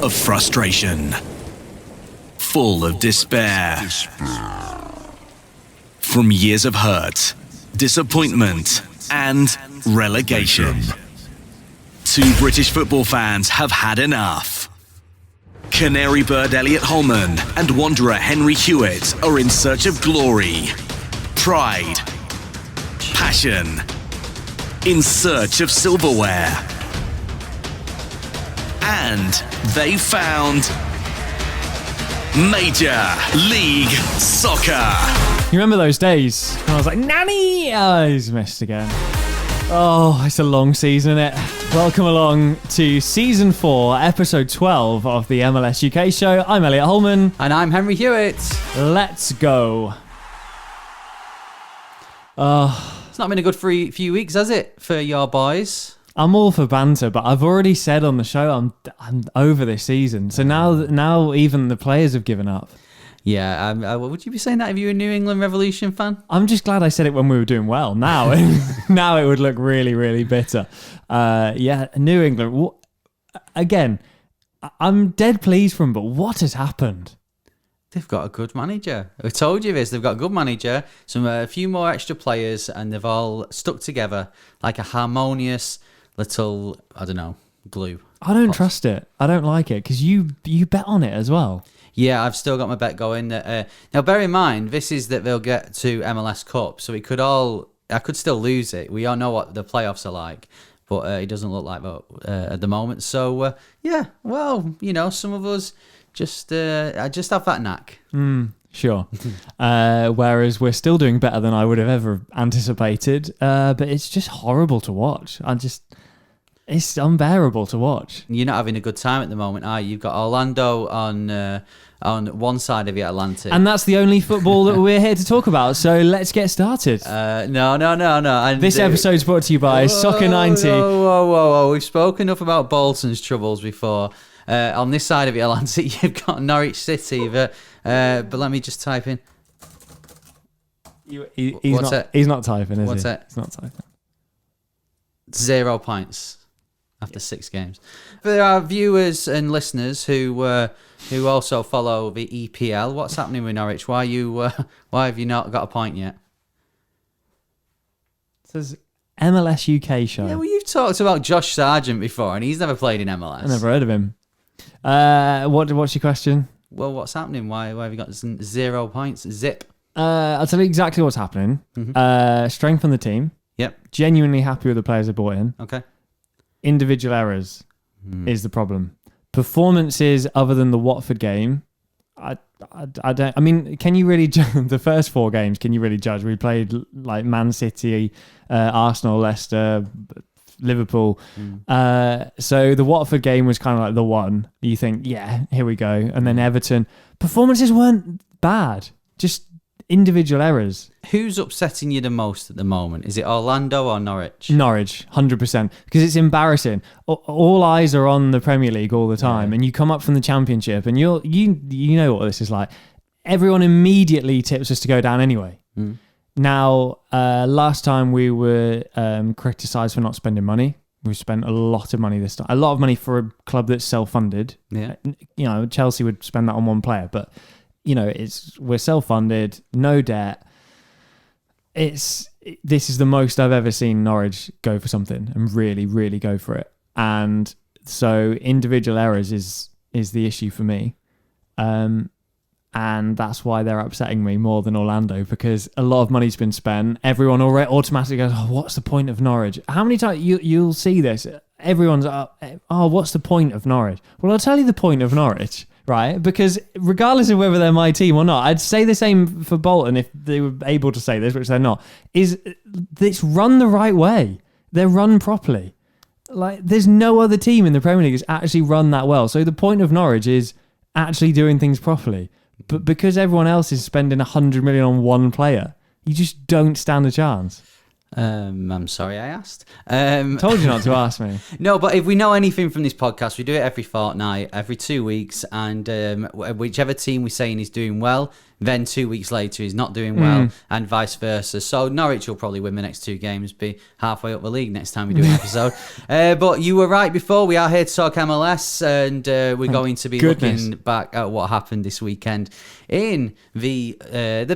of frustration, full of despair. From years of hurt, disappointment, and relegation. Two British football fans have had enough. Canary bird Elliot Holman and Wanderer Henry Hewitt are in search of glory, pride, passion, in search of silverware. And they found Major League Soccer. You remember those days when I was like, Nanny! Oh, he's missed again. Oh, it's a long season, isn't it? Welcome along to Season 4, Episode 12 of the MLS UK show. I'm Elliot Holman. And I'm Henry Hewitt. Let's go. It's not been a good few weeks, has it, for your boys? I'm all for banter, but I've already said on the show I'm over this season. So now even the players have given up. Yeah, would you be saying that if you were a New England Revolution fan? I'm just glad I said it when we were doing well. Now, now it would look really, really bitter. Yeah, New England. Again, I'm dead pleased for them, but what has happened? They've got a good manager. I told you this. They've got a good manager, a few more extra players, and they've all stuck together like a harmonious little, I don't know, glue. I don't trust it. I don't like it because you bet on it as well. Yeah, I've still got my bet going. Now, bear in mind, this is that they'll get to MLS Cup, so I could still lose it. We all know what the playoffs are like, but it doesn't look like that at the moment. So, yeah, well, some of us just have that knack. Sure. Whereas we're still doing better than I would have ever anticipated, but it's just horrible to watch. It's unbearable to watch. You're not having a good time at the moment, are you? You've got Orlando on one side of the Atlantic. And that's the only football that we're here to talk about, so let's get started. No. And this episode's brought to you by Soccer 90. Whoa. We've spoken enough about Bolton's troubles before. On this side of the Atlantic, you've got Norwich City, but let me just type in. He's not typing, is he? What's it? He's not typing. 0 points. After 6 games. There are viewers and listeners who also follow the EPL. What's happening with Norwich? Why have you not got a point yet? It says MLS UK show. Yeah, well, you've talked about Josh Sargent before, and he's never played in MLS. I've never heard of him. What's your question? Well, what's happening? Why have you got 0 points? Zip. I'll tell you exactly what's happening. Mm-hmm. Strength on the team. Yep. Genuinely happy with the players they brought in. Okay. Individual errors is the problem. Performances other than the Watford game, I don't. I mean, can you really judge the first 4 games? Can you really judge? We played like Man City, Arsenal, Leicester, Liverpool. So the Watford game was kind of like the one you think, yeah, here we go. And then Everton, performances weren't bad, just individual errors. Who's upsetting you the most at the moment? Is it Orlando or Norwich? Norwich, 100%. Because it's embarrassing. All eyes are on the Premier League all the time, and you come up from the Championship, and you know what this is like. Everyone immediately tips us to go down anyway. Now, last time we were criticised for not spending money. We've spent a lot of money this time. A lot of money for a club that's self-funded. Yeah. Chelsea would spend that on one player, but we're self-funded, no debt. This is the most I've ever seen Norwich go for something and really, really go for it. And so individual errors is the issue for me. And that's why they're upsetting me more than Orlando, because a lot of money's been spent. Everyone already automatically goes, oh, what's the point of Norwich? How many times you'll see this? Everyone's, oh, what's the point of Norwich? Well, I'll tell you the point of Norwich. Right, because regardless of whether they're my team or not, I'd say the same for Bolton if they were able to say this, which they're not. Is it's run the right way? They're run properly. Like, there's no other team in the Premier League that's actually run that well. So the point of Norwich is actually doing things properly. But because everyone else is spending 100 million on one player, you just don't stand a chance. I'm sorry I asked. Told you not to ask me. No, but if we know anything from this podcast, we do it every fortnight, every 2 weeks, and whichever team we're saying is doing well, then 2 weeks later he's not doing well, and vice versa. So Norwich will probably win the next 2 games, be halfway up the league next time we do an episode. But you were right before. We are here to talk MLS, and we're going to be looking back at what happened this weekend in the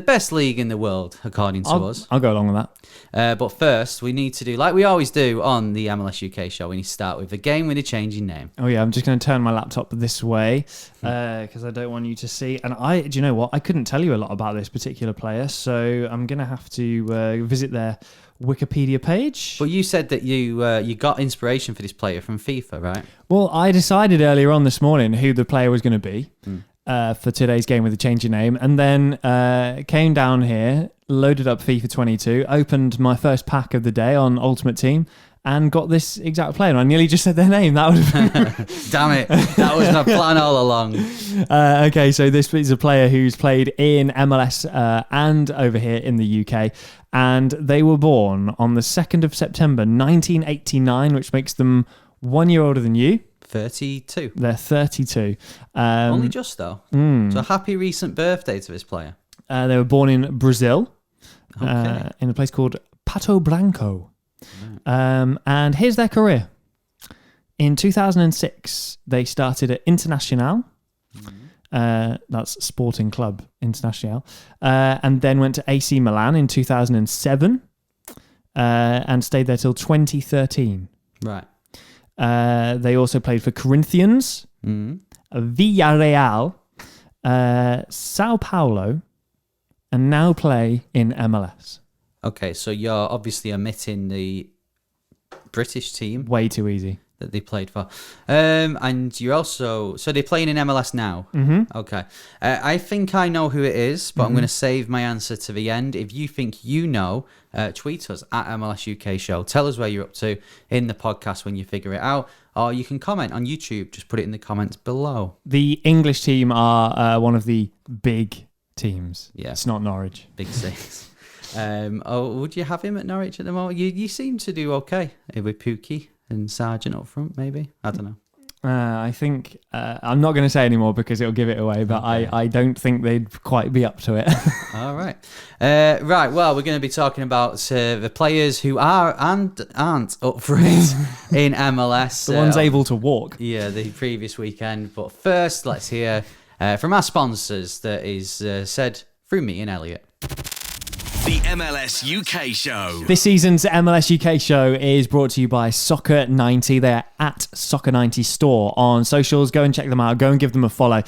best league in the world, according to us. I'll go along with that. But first, we need to do, like we always do on the MLS UK show, we need to start with the game with a changing name. Oh yeah, I'm just going to turn my laptop this way because I don't want you to see. And do you know what? I couldn't tell you a lot about this particular player, so I'm going to have to visit their Wikipedia page. But you said that you got inspiration for this player from FIFA, right? Well, I decided earlier on this morning who the player was going to be for today's game with a changing name, and then came down here, loaded up FIFA 22, opened my first pack of the day on Ultimate Team, and got this exact player. And I nearly just said their name. That would have been... Damn it. That was my plan all along. Okay, so this is a player who's played in MLS and over here in the UK. And they were born on the 2nd of September, 1989, which makes them 1 year older than you. 32. They're 32. Only just, though. So happy recent birthday to this player. They were born in Brazil, Okay. in a place called Pato Branco. And here's their career. In 2006, they started at Internacional. That's Sporting Club Internacional. And then went to AC Milan in 2007 and stayed there till 2013. Right. They also played for Corinthians, Villarreal, Sao Paulo, and now play in MLS. Okay, so you're obviously omitting the British team. Way too easy. That they played for. And you're also... So they're playing in MLS now? Mm-hmm. Okay. I think I know who it is, but I'm going to save my answer to the end. If you think you know, tweet us at MLS UK Show. Tell us where you're up to in the podcast when you figure it out. Or you can comment on YouTube. Just put it in the comments below. The English team are one of the big teams. Yeah. It's not Norwich. Big six. Would you have him at Norwich at the moment? You seem to do okay with Pookie and Sargent up front, maybe. I don't know. I think I'm not going to say anymore because it'll give it away, but okay. I don't think they'd quite be up to it. All right. Right, well, we're going to be talking about the players who are and aren't up for it in MLS. The ones able to walk. Yeah, the previous weekend. But first, let's hear from our sponsors that is said through me and Elliot. The MLS UK Show. This season's MLS UK Show is brought to you by Soccer 90. They're at Soccer 90 Store on socials. Go and check them out. Go and give them a follow.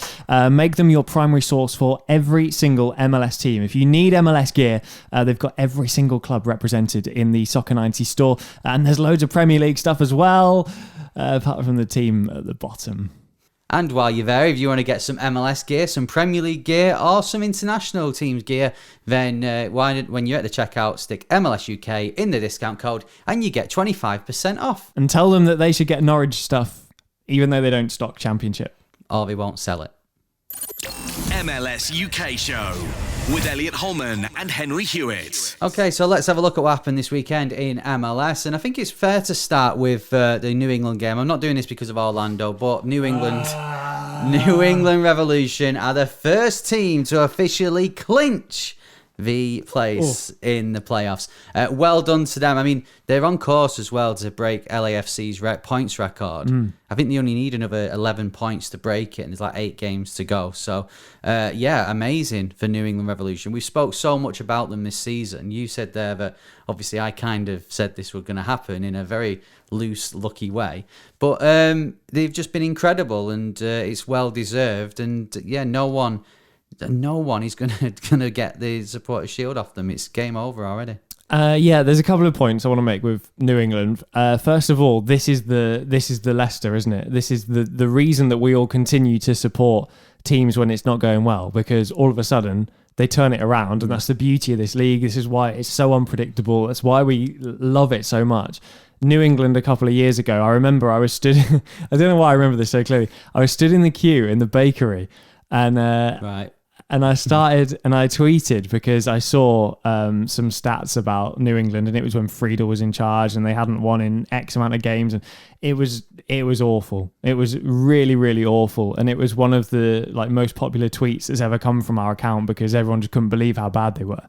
Make them your primary source for every single MLS team. If you need MLS gear, they've got every single club represented in the Soccer 90 Store. And there's loads of Premier League stuff as well, apart from the team at the bottom. And while you're there, if you want to get some MLS gear, some Premier League gear, or some international teams gear, then when you're at the checkout, stick MLS UK in the discount code and you get 25% off. And tell them that they should get Norwich stuff, even though they don't stock Championship. Or they won't sell it. MLS UK Show with Elliot Holman and Henry Hewitt. Okay, so let's have a look at what happened this weekend in MLS. And I think it's fair to start with the New England game. I'm not doing this because of Orlando, but New England Revolution are the first team to officially clinch the place in the playoffs. Well done to them. I mean, they're on course as well to break LAFC's points record. I think they only need another 11 points to break it, and there's like 8 games to go. So, yeah, amazing for New England Revolution. We spoke so much about them this season. You said there that obviously I kind of said this was going to happen in a very loose, lucky way. But they've just been incredible, and it's well deserved. And yeah, no one is gonna get the supporter shield off them. It's game over already. Yeah, there's a couple of points I want to make with New England. First of all, this is the Leicester, isn't it? This is the reason that we all continue to support teams when it's not going well, because all of a sudden they turn it around, and that's the beauty of this league. This is why it's so unpredictable. That's why we love it so much. New England a couple of years ago, I remember I was stood. I don't know why I remember this so clearly. I was stood in the queue in the bakery, and right. And I started and I tweeted because I saw some stats about New England, and it was when Friedel was in charge and they hadn't won in X amount of games, and it was awful. It was really, really awful, and it was one of the like most popular tweets that's ever come from our account because everyone just couldn't believe how bad they were.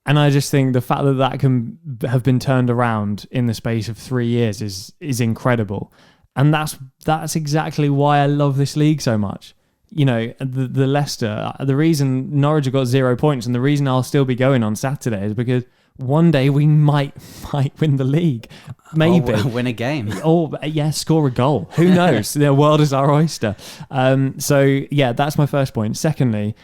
And I just think the fact that that can have been turned around in the space of 3 years is incredible. And that's exactly why I love this league so much. You know, the Leicester, the reason Norwich have got 0 points and the reason I'll still be going on Saturday is because one day we might win the league. Maybe. Or win a game. Or, yeah, score a goal. Who knows? The world is our oyster. So, yeah, that's my first point. Secondly,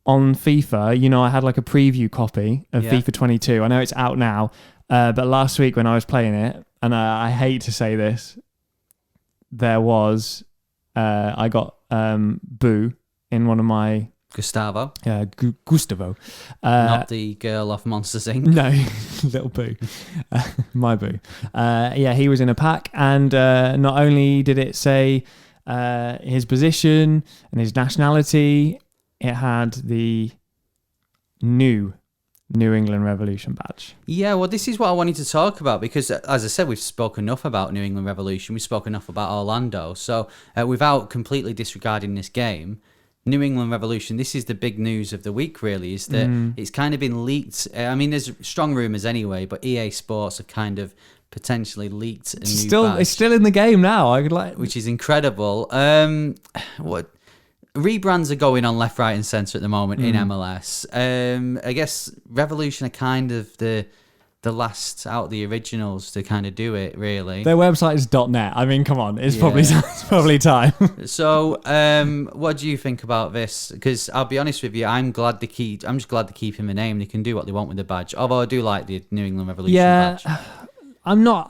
on FIFA, you know, I had like a preview copy of FIFA 22. I know it's out now, but last week when I was playing it, and I hate to say this, there was, I got Boo in one of my... Gustavo. Gustavo. Not the girl off Monsters Inc. No, little Boo. My Boo. Yeah, he was in a pack, and not only did it say his position and his nationality, it had the New England Revolution badge. Yeah, well, this is what I wanted to talk about because, as I said, we've spoken enough about New England Revolution. We've spoken enough about Orlando. So without completely disregarding this game, New England Revolution, this is the big news of the week, really, is that it's kind of been leaked. I mean, there's strong rumours anyway, but EA Sports have kind of potentially leaked a new badge. It's still in the game now. Which is incredible. What rebrands are going on left, right, and centre at the moment in MLS. I guess Revolution are kind of the last out of the originals to kind of do it, really. Their website is .net. I mean, come on, it's probably time. So, what do you think about this? Because I'll be honest with you, I'm just glad to keep him a name. They can do what they want with the badge. Although I do like the New England Revolution badge. I'm not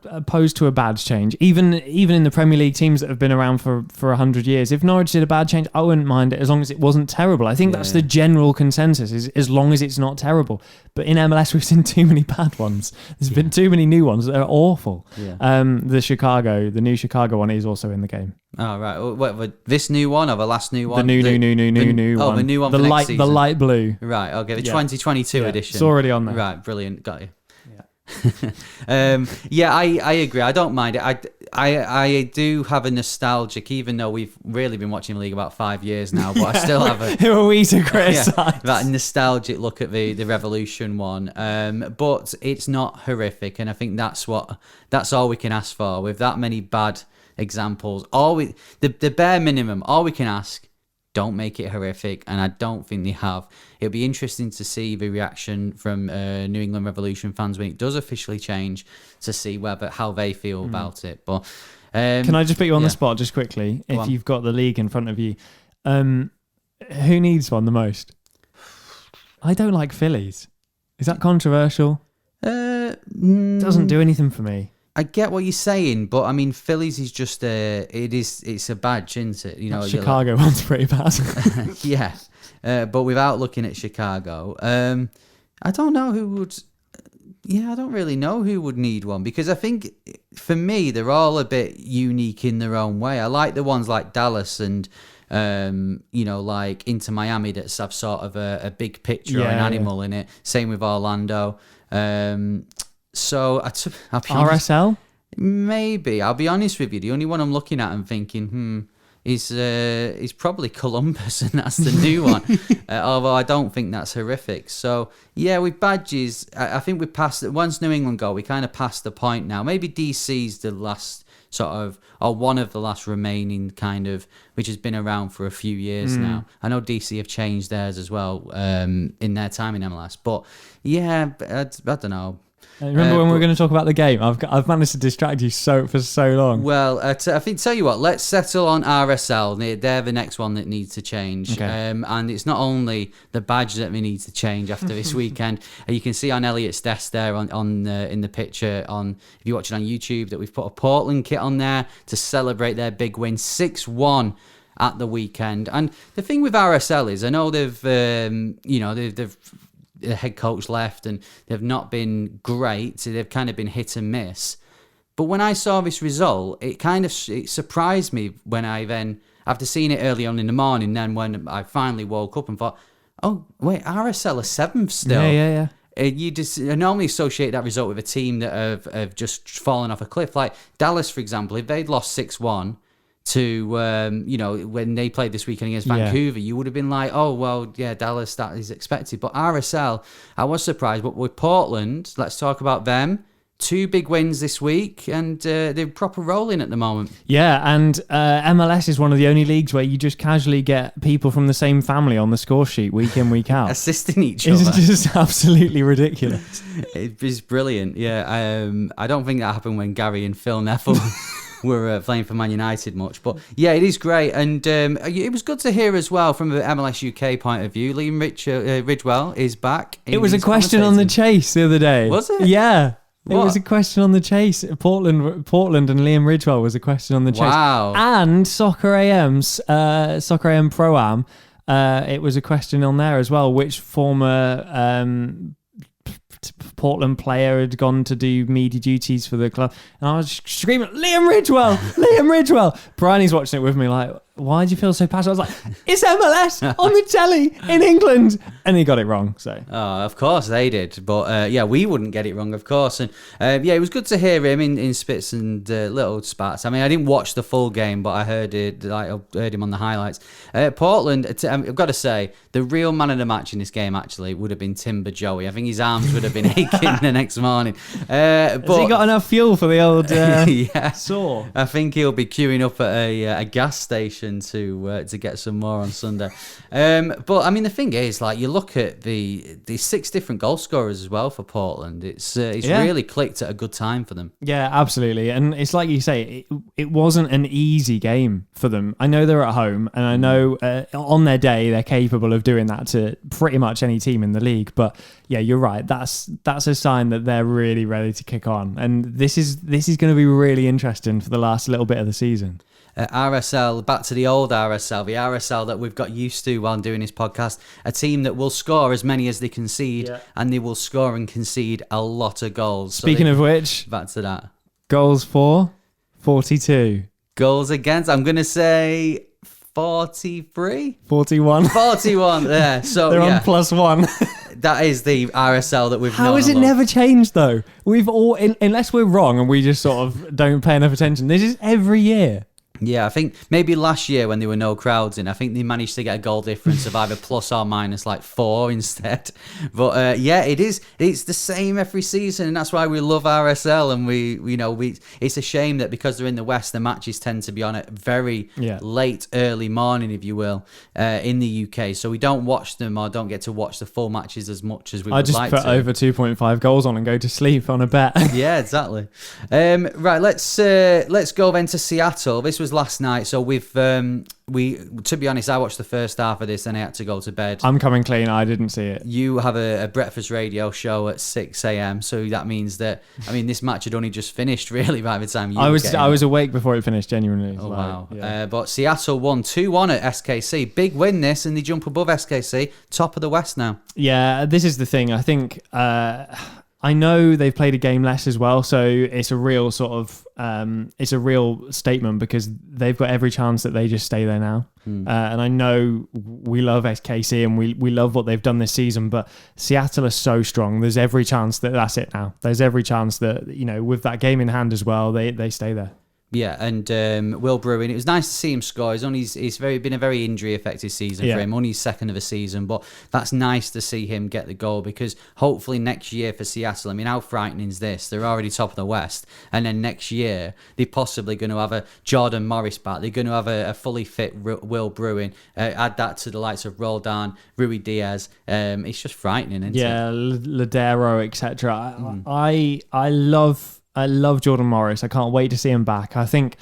opposed to a badge change. Even in the Premier League teams that have been around for 100 years, if Norwich did a bad change, I wouldn't mind it as long as it wasn't terrible. I think that's the general consensus, is as long as it's not terrible. But in MLS, we've seen too many bad ones. There's been too many new ones that are awful. Yeah. The new Chicago one is also in the game. Oh, right. What, this new one or the last new one? The new one. Oh, the new one for next season. The light blue. Right, okay. The 2022 edition. It's already on there. Right, brilliant. Got you. I agree. I don't mind it. I do have a nostalgic, even though we've really been watching the league about 5 years now, but I still have Who are we to criticise? That nostalgic look at the Revolution one. But it's not horrific, and I think that's all we can ask for with that many bad examples. The bare minimum, all we can ask, don't make it horrific, and I don't think they have. It'll be interesting to see the reaction from New England Revolution fans when it does officially change, to see how they feel about it. But can I just put you on the spot just quickly? If you've got the league in front of you, who needs one the most? I don't like Phillies. Is that controversial? Doesn't do anything for me. I get what you're saying, but I mean, Phillies is just it's a badge, isn't it? You know, Chicago one's pretty bad. Yeah, but without looking at Chicago, I don't know who would. Yeah, I don't really know who would need one, because I think for me they're all a bit unique in their own way. I like the ones like Dallas and like Inter Miami that have sort of a big picture or an animal in it. Same with Orlando. So I'll be honest, RSL? Maybe. I'll be honest with you. The only one I'm looking at and thinking, is probably Columbus, and that's the new one. Although I don't think that's horrific. So yeah, with badges, I think we passed it. Once New England go, we kind of passed the point now. Maybe DC's the last sort of, or one of the last remaining kind of, which has been around for a few years now. I know DC have changed theirs as well in their time in MLS. But yeah, I don't know. Remember when we were going to talk about the game? I've managed to distract you for so long. Well, I think, tell you what, let's settle on RSL. They're the next one that needs to change. Okay. And it's not only the badge that we need to change after this weekend. You can see on Elliot's desk there on in the picture, if you're watching on YouTube, that we've put a Portland kit on there to celebrate their big win, 6-1 at the weekend. And the thing with RSL is, I know they've the head coach left and they've not been great. So they've kind of been hit and miss. But when I saw this result, it surprised me when I then after seeing it early on in the morning, then when I finally woke up and thought, oh, wait, RSL are 7th still. Yeah. You just normally associate that result with a team that have just fallen off a cliff. Like Dallas, for example, if they'd lost 6-1 to, when they played this weekend against Vancouver, you would have been like, oh, well, yeah, Dallas, that is expected. But RSL, I was surprised. But with Portland, let's talk about them. 2 big wins this week, and they're proper rolling at the moment. Yeah, and MLS is one of the only leagues where you just casually get people from the same family on the score sheet week in, week out. Assisting each other. It's just absolutely ridiculous. It's brilliant, yeah. I don't think that happened when Gary and Phil Neville were playing for Man United much. But yeah, it is great. And it was good to hear as well from the MLS UK point of view. Liam Ridgewell is back. It was a question on the Chase the other day. Was it? Yeah. What? It was a question on the Chase. Portland and Liam Ridgewell was a question on the Chase. Wow. And Soccer AM Pro-Am, it was a question on there as well. Which former Portland player had gone to do media duties for the club? And I was screaming, Liam Ridgewell! Liam Ridgewell! Bryony's watching it with me like, why do you feel so passionate? I was like, it's MLS on the telly in England. And he got it wrong. So, of course they did. But we wouldn't get it wrong, of course. And it was good to hear him in spits and little spats. I mean, I didn't watch the full game, but I heard it. I heard him on the highlights. Portland, I've got to say, the real man of the match in this game actually would have been Timber Joey. I think his arms would have been aching the next morning. But has he got enough fuel for the old yeah. saw? I think he'll be queuing up at a gas station to get some more on Sunday. But I mean, the thing is, like, you look at the 6 different goal scorers as well for Portland. It's really clicked at a good time for them. Yeah, absolutely. And it's like you say, it wasn't an easy game for them. I know they're at home, and I know on their day they're capable of doing that to pretty much any team in the league. But yeah, you're right. That's a sign that they're really ready to kick on. And this is going to be really interesting for the last little bit of the season. RSL, back to the old RSL, the RSL that we've got used to while doing this podcast, a team that will score as many as they concede, and they will score and concede a lot of goals. Speaking of which, back to that. Goals for 42. Goals against, I'm going to say 43? 41. 41, yeah. So they're on +1. That is the RSL that we've known. How has it never changed, though? We've all, unless we're wrong and we just sort of don't pay enough attention, this is every year. Yeah, I think maybe last year when there were no crowds in, I think they managed to get a goal difference of either plus or minus like 4 instead. But it's the same every season, and that's why we love RSL. And we it's a shame that because they're in the West, the matches tend to be on at very late, early morning, if you will, in the UK. So we don't watch them or don't get to watch the full matches as much as we would like to. I just put over 2.5 goals on and go to sleep on a bet. Yeah, exactly. Right, let's go then to Seattle. This was last night, so to be honest, I watched the first half of this and I had to go to bed. I'm coming clean, I didn't see it. You have a breakfast radio show at 6 a.m, so that means that, I mean, this match had only just finished really by the time I was awake before it finished, genuinely. Oh, wow. Yeah. But Seattle won 2-1 at SKC. Big win this, and they jump above SKC, top of the West now. Yeah, this is the thing. I think I know they've played a game less as well, so it's a real sort of it's a real statement because they've got every chance that they just stay there now. And I know we love SKC and we love what they've done this season, but Seattle are so strong. There's every chance that that's it now. There's every chance that, with that game in hand as well, they stay there. Yeah, and Will Bruin, it was nice to see him score. It's been a very injury-affected season for him, only his second of the season, but that's nice to see him get the goal because hopefully next year for Seattle, I mean, how frightening is this? They're already top of the West, and then next year, they're possibly going to have a Jordan Morris back. They're going to have a fully fit Will Bruin. Add that to the likes of Roldan, Rui Diaz. It's just frightening, isn't it? Yeah, Ladero, etc. I love Jordan Morris. I can't wait to see him back. I think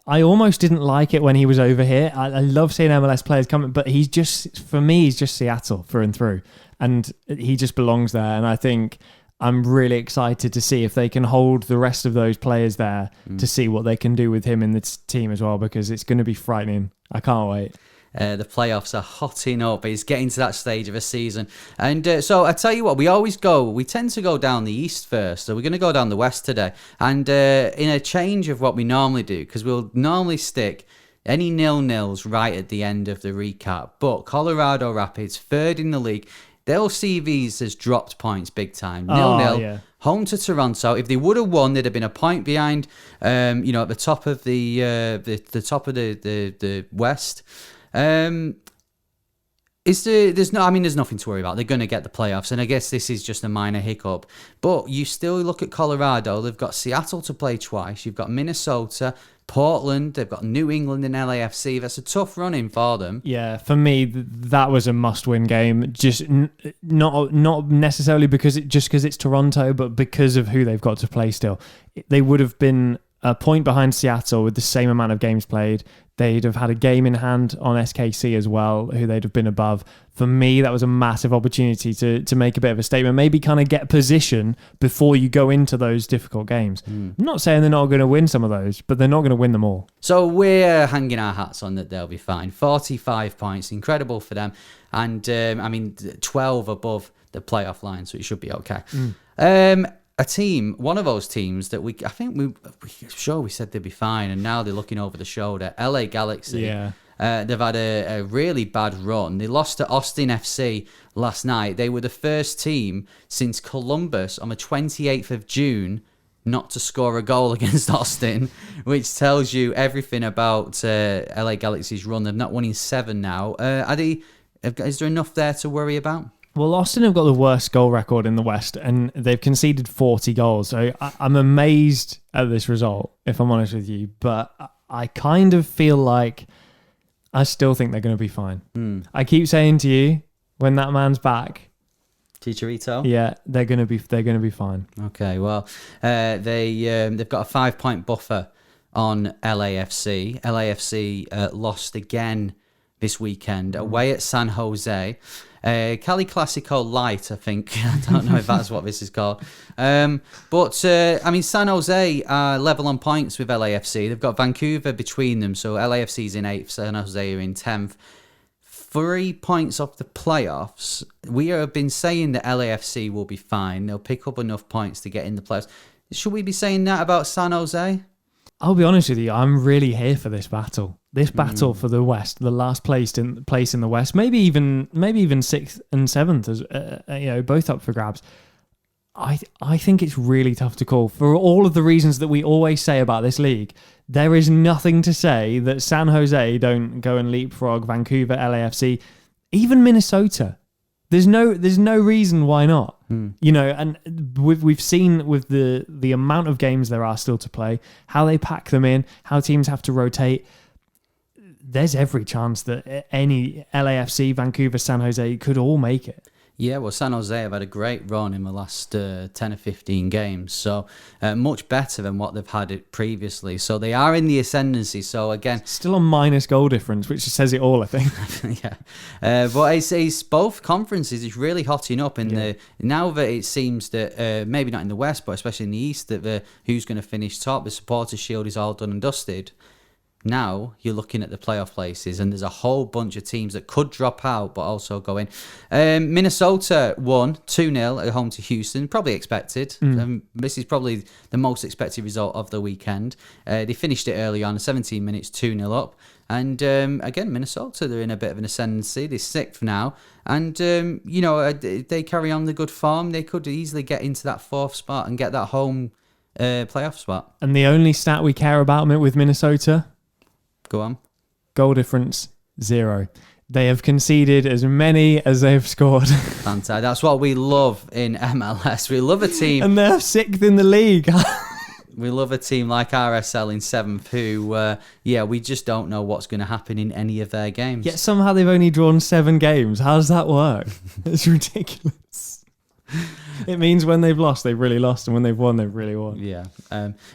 I almost didn't like it when he was over here. I love seeing MLS players coming, but he's just Seattle through and through. And he just belongs there. And I think I'm really excited to see if they can hold the rest of those players there to see what they can do with him in the team as well, because it's going to be frightening. I can't wait. The playoffs are hotting up. It's getting to that stage of a season. And so I tell you what, we tend to go down the east first. So we're going to go down the west today. And in a change of what we normally do, because we'll normally stick any 0-0s right at the end of the recap. But Colorado Rapids, third in the league, they'll see these as dropped points big time. 0-0, home to Toronto. If they would have won, they'd have been a point behind. At the top of the top of the West. There's nothing to worry about. They're going to get the playoffs, and I guess this is just a minor hiccup. But you still look at Colorado. They've got Seattle to play twice. You've got Minnesota, Portland. They've got New England and LAFC. That's a tough run-in for them. Yeah, for me, that was a must-win game. Just not necessarily because it's Toronto, but because of who they've got to play still. They would have been a point behind Seattle with the same amount of games played. They'd have had a game in hand on SKC as well, who they'd have been above. For me, that was a massive opportunity to make a bit of a statement, maybe kind of get position before you go into those difficult games. I'm not saying they're not going to win some of those, but they're not going to win them all. So we're hanging our hats on that they'll be fine. 45 points, incredible for them. And 12 above the playoff line, so it should be okay. A team, one of those teams that we said they'd be fine, and now they're looking over the shoulder. LA Galaxy. Yeah. They've had a really bad run. They lost to Austin FC last night. They were the first team since Columbus on the 28th of June not to score a goal against Austin, which tells you everything about LA Galaxy's run. They've not won in 7 now. Is there enough there to worry about? Well, Austin have got the worst goal record in the West, and they've conceded 40 goals. So I'm amazed at this result, if I'm honest with you. But I kind of feel like I still think they're going to be fine. I keep saying to you, when that man's back, Chicharito. Yeah, they're going to be fine. Okay, well, they've got a 5-point buffer on LAFC. LAFC lost again this weekend away at San Jose. Cali Classico Light, I think. I don't know if that's what this is called. But San Jose are level on points with LAFC. They've got Vancouver between them, so LAFC's in 8th, San Jose are in 10th. 3 points off the playoffs. We have been saying that LAFC will be fine. They'll pick up enough points to get in the playoffs. Should we be saying that about San Jose? I'll be honest with you, I'm really here for this battle. This battle for the West, the last place in the West, maybe even 6th and 7th, as both up for grabs. I think it's really tough to call for all of the reasons that we always say about this league. There is nothing to say that San Jose don't go and leapfrog Vancouver, LAFC, even Minnesota. There's no reason why not. And we've seen with the amount of games there are still to play, how they pack them in, how teams have to rotate. There's every chance that any LAFC, Vancouver, San Jose could all make it. Yeah, well, San Jose have had a great run in the last 10 or 15 games, so much better than what they've had it previously. So they are in the ascendancy. So again, still a minus goal difference, which says it all, I think. Yeah, but it's both conferences. It's really hotting up now that it seems that maybe not in the West, but especially in the East, that who's going to finish top. The Supporters' Shield is all done and dusted. Now you're looking at the playoff places, and there's a whole bunch of teams that could drop out but also go in. Minnesota won 2-0 at home to Houston, probably expected. This is probably the most expected result of the weekend. They finished it early on, 17 minutes, 2-0 up. And again, Minnesota, they're in a bit of an ascendancy. They're 6th now. And, if they carry on the good form, they could easily get into that 4th spot and get that home playoff spot. And the only stat we care about with Minnesota... Go on. Goal difference, 0. They have conceded as many as they have scored. Fantastic. That's what we love in MLS. We love a team. And they're 6th in the league. We love a team like RSL in 7th who, we just don't know what's going to happen in any of their games. Yet somehow they've only drawn 7 games. How does that work? It's ridiculous. It means when they've lost, they've really lost, and when they've won, they've really won. Yeah.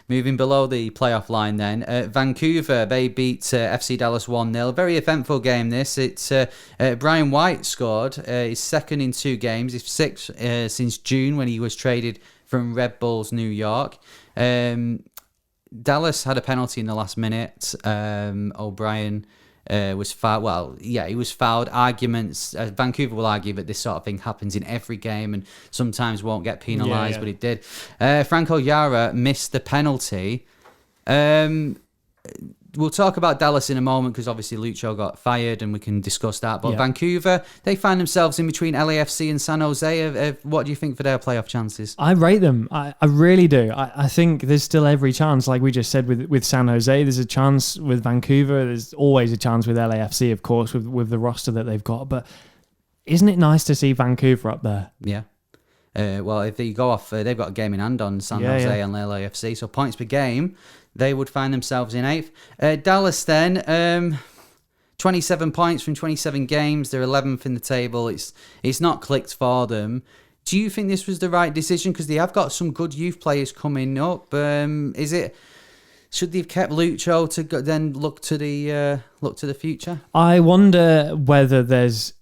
Moving below the playoff line then, Vancouver, they beat FC Dallas 1-0. Very eventful game this. It's Brian White scored. His 2nd in 2 games. His 6th since June when he was traded from Red Bulls New York. Dallas had a penalty in the last minute. O'Brien... was fouled. Well, yeah, he was fouled. Arguments. Vancouver will argue that this sort of thing happens in every game and sometimes won't get penalised, but it did. Franco Yara missed the penalty. we'll talk about Dallas in a moment because obviously Lucho got fired and we can discuss that. But Yeah. Vancouver, they find themselves in between LAFC and San Jose. What do you think for their playoff chances? I rate them. I really do. I think there's still every chance, like we just said with San Jose. There's a chance with Vancouver. There's always a chance with LAFC, of course, with the roster that they've got. But isn't it nice to see Vancouver up there? Yeah. Well, if they go off, they've got a game in hand on San Jose and LAFC. So points per game, they would find themselves in 8th. Dallas then, 27 points from 27 games. They're 11th in the table. It's not clicked for them. Do you think this was the right decision? Because they have got some good youth players coming up. Should they have kept Lucho to then look to the future? I wonder whether there's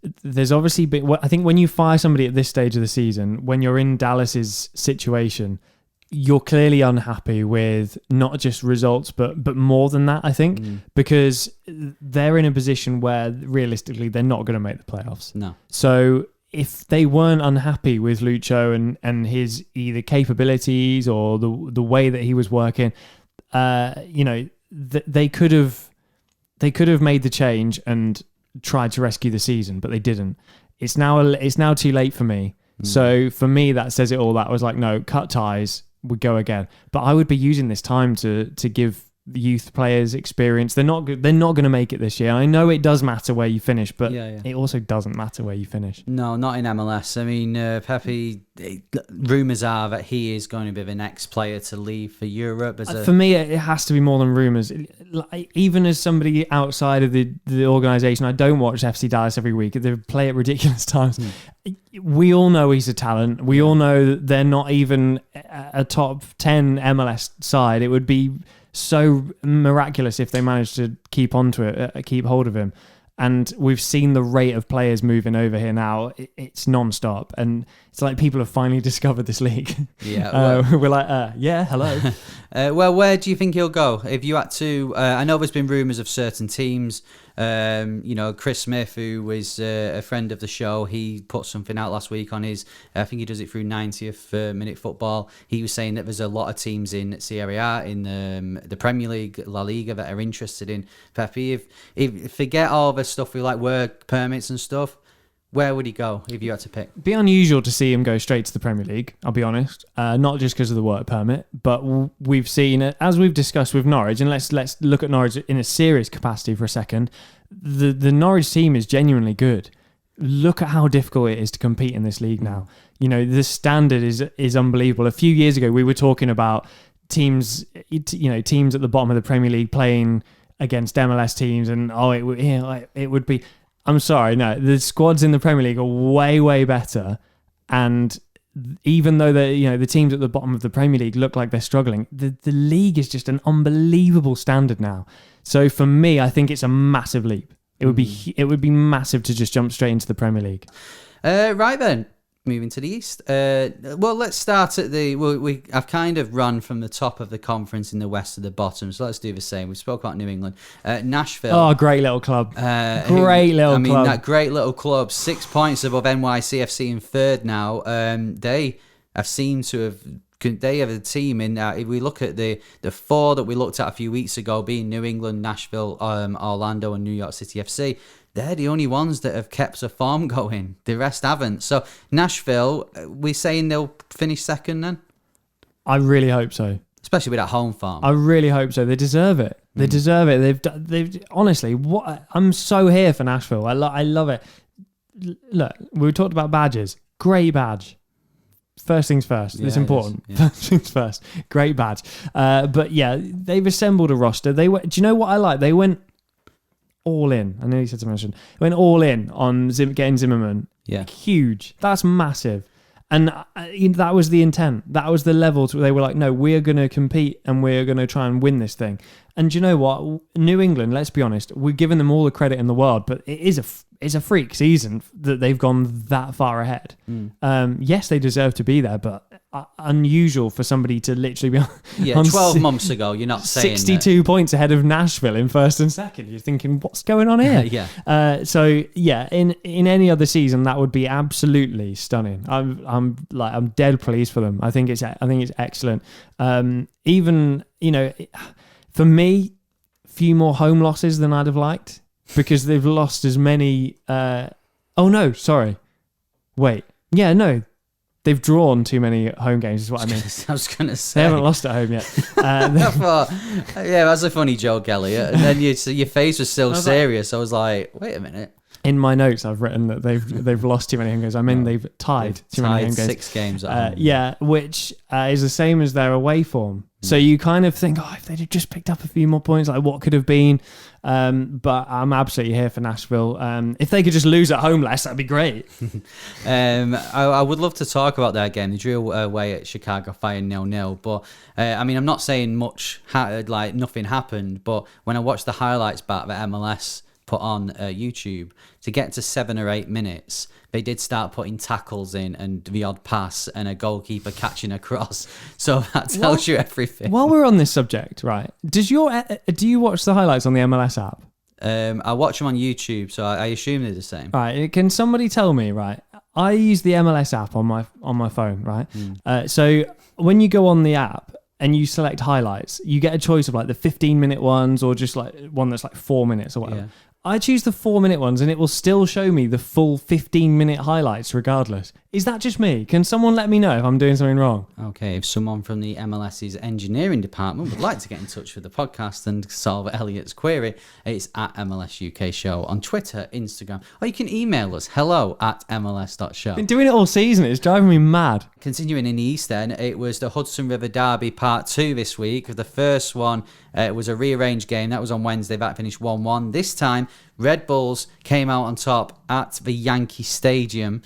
obviously I think when you fire somebody at this stage of the season, when you're in Dallas's situation, you're clearly unhappy with not just results, but more than that, I think, because they're in a position where realistically they're not going to make the playoffs. No. So if they weren't unhappy with Lucho and his either capabilities or the way that he was working, they could have made the change and tried to rescue the season, but they didn't. It's now too late for me. So for me, that says it all. That was like, no, cut ties, we go again. But I would be using this time to give the youth players experience. They're not going to make it this year. I know it does matter where you finish, but it also doesn't matter where you finish. No, not in MLS. I mean, Pepe, rumours are that he is going to be the next player to leave for Europe. For me, it has to be more than rumours. Even as somebody outside of the organisation, I don't watch FC Dallas every week. They play at ridiculous times. We all know he's a talent. We all know that they're not even a top 10 MLS side. It would be so miraculous if they managed to keep onto it, keep hold of him. And we've seen the rate of players moving over here now. It's non-stop. And it's like people have finally discovered this league. Yeah. We're like, hello. Well, where do you think he'll go? If you had to, I know there's been rumours of certain teams. Chris Smith, who was a friend of the show, he put something out last week on his, I think he does it through 90th Minute Football. He was saying that there's a lot of teams in Serie A, in the Premier League, La Liga, that are interested in Pepe. If forget all the stuff with like work permits and stuff, where would he go if you had to pick? It'd be unusual to see him go straight to the Premier League, I'll be honest. Not just because of the work permit, but we've seen it, as we've discussed with Norwich, and let's look at Norwich in a serious capacity for a second. The Norwich team is genuinely good. Look at how difficult it is to compete in this league now. The standard is unbelievable. A few years ago, we were talking about teams at the bottom of the Premier League playing against MLS teams, and it would be... I'm sorry, no. The squads in the Premier League are way, way better, and even though the teams at the bottom of the Premier League look like they're struggling, the league is just an unbelievable standard now. So for me, I think it's a massive leap. It would be massive to just jump straight into the Premier League. Right then. Moving to the East. Well, let's start at I've kind of run from the top of the conference in the West to the bottom, so let's do the same. We spoke about New England. Nashville. Oh, great little club. Great little club. That great little club, 6 points above NYCFC in third now. They have seemed to have... They have a team in if we look at the four that we looked at a few weeks ago, being New England, Nashville, Orlando and New York City FC, they're the only ones that have kept a form going. The rest haven't. So Nashville, we're saying they'll finish second then? I really hope so. Especially with that home form. I really hope so. They deserve it. They deserve it. They've honestly, I'm so here for Nashville. I love it. Look, we talked about badges. Great badge. First things first. It's important. Yeah. First things first. Great badge. But yeah, they've assembled a roster. Do you know what I like? They went all in. I know you said something. Went all in on getting Zimmerman. Yeah. Huge. That's massive. And that was the intent. That was the level. They were like, no, we're going to compete and we're going to try and win this thing. And do you know what? New England, let's be honest, we're giving them all the credit in the world, but it's a freak season that they've gone that far ahead. Yes, they deserve to be there, but unusual for somebody to literally be on 12 months ago, you're not saying 62 points ahead of Nashville in first and second. You're thinking, what's going on here? Yeah. So yeah, in any other season, that would be absolutely stunning. I'm dead pleased for them. I think it's excellent. Even, for me, few more home losses than I'd have liked because they've lost as many. They've drawn too many home games, is what I mean. I was going to say. They haven't lost at home yet. I thought, that's a funny joke, Elliot. And then your face was so serious. I was like, wait a minute. In my notes, I've written that they've lost too many home games. I mean, they've tied too many home games. 6 games at home. Which is the same as their away form. So you kind of think, if they'd have just picked up a few more points, like what could have been. But I'm absolutely here for Nashville. If they could just lose at home less, that'd be great. I would love to talk about their game. They drew away at Chicago Fire 0-0. But I'm not saying much, nothing happened. But when I watched the highlights back that MLS put on YouTube, to get to 7 or 8 minutes, they did start putting tackles in and the odd pass and a goalkeeper catching a cross. So that tells you everything. While we're on this subject, right? Do you watch the highlights on the MLS app? I watch them on YouTube, so I assume they're the same. Right? Can somebody tell me? Right? I use the MLS app on my phone, right? So when you go on the app and you select highlights, you get a choice of like the 15-minute ones or just like one that's like 4 minutes or whatever. Yeah. I choose the 4-minute ones and it will still show me the full 15-minute highlights regardless. Is that just me? Can someone let me know if I'm doing something wrong? Okay, if someone from the MLS's engineering department would like to get in touch with the podcast and solve Elliot's query, it's at MLS UK Show on Twitter, Instagram, or you can email us, hello@mls.show. Been doing it all season. It's driving me mad. Continuing in the East then, it was the Hudson River Derby Part 2 this week. The first one was a rearranged game. That was on Wednesday. That finished 1-1. This time, Red Bulls came out on top at the Yankee Stadium.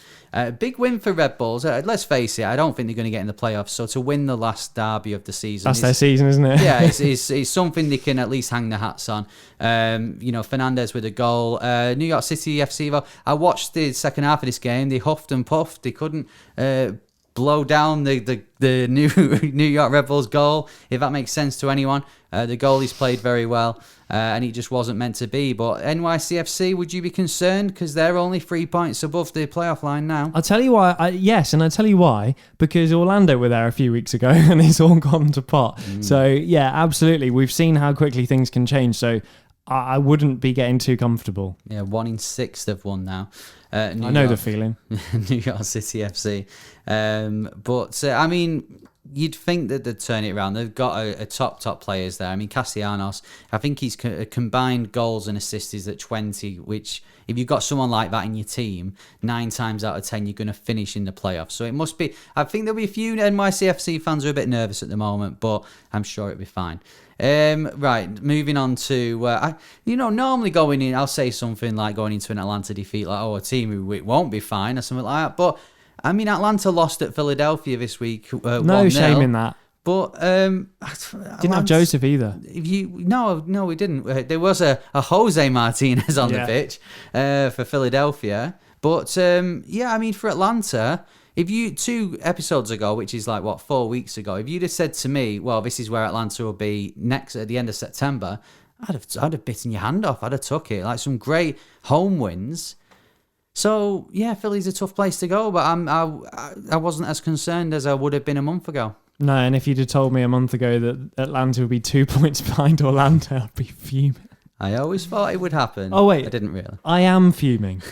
Big win for Red Bulls. Let's face it, I don't think they're going to get in the playoffs. So to win the last derby of the season... That's their season, isn't it? Yeah, it's something they can at least hang their hats on. Fernandez with a goal. New York City FC, though, I watched the second half of this game. They huffed and puffed. They couldn't... blow down the New York Red Bulls goal, if that makes sense to anyone. The goalie's played very well, and it just wasn't meant to be. But NYCFC, would you be concerned? Because they're only 3 points above the playoff line now. I'll tell you why. Yes, and I'll tell you why. Because Orlando were there a few weeks ago, and it's all gone to pot. So, yeah, absolutely. We've seen how quickly things can change. So I wouldn't be getting too comfortable. Yeah, 1 in 6 they've won now. I know the feeling. New York City FC. You'd think that they'd turn it around. They've got a top players there. I mean, Castellanos, I think he's combined goals and assists is at 20, which if you've got someone like that in your team, 9 times out of 10, you're going to finish in the playoffs. So it must be, I think there'll be a few NYCFC fans who are a bit nervous at the moment, but I'm sure it'll be fine. Right, moving on to, normally going in, I'll say something like going into an Atlanta defeat, like, a team who it won't be fine or something like that. But, I mean, Atlanta lost at Philadelphia this week. No shame in that. But didn't have Joseph either. No, we didn't. There was a Jose Martinez on the pitch for Philadelphia. But for Atlanta, if you 2 episodes ago, which is 4 weeks ago, if you'd have said to me, well, this is where Atlanta will be next at the end of September, I'd have bitten your hand off. I'd have took it. Like some great home wins. So, yeah, Philly's a tough place to go, but I wasn't as concerned as I would have been a month ago. No, and if you'd have told me a month ago that Atlanta would be 2 points behind Orlando, I'd be fuming. I always thought it would happen. Oh, wait. I didn't really. I am fuming.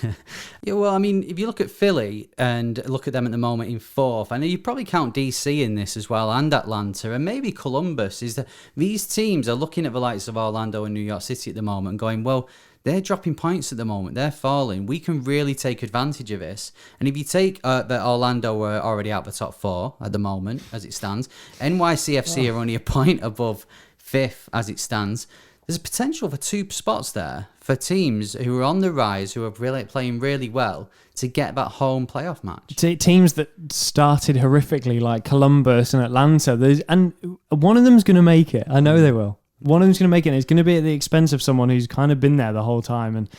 Yeah, well, I mean, if you look at Philly and look at them at the moment in 4th, I know you probably count DC in this as well, and Atlanta, and maybe Columbus, is that these teams are looking at the likes of Orlando and New York City at the moment and going, well, they're dropping points at the moment. They're falling. We can really take advantage of this. And if you take that Orlando were already out the top 4 at the moment, as it stands, NYCFC are only a point above 5th as it stands. There's a potential for 2 spots there for teams who are on the rise, who are really playing really well, to get that home playoff match. Teams that started horrifically, like Columbus and Atlanta, and one of them's going to make it. I know they will. One of them's going to make it, and it's going to be at the expense of someone who's kind of been there the whole time. And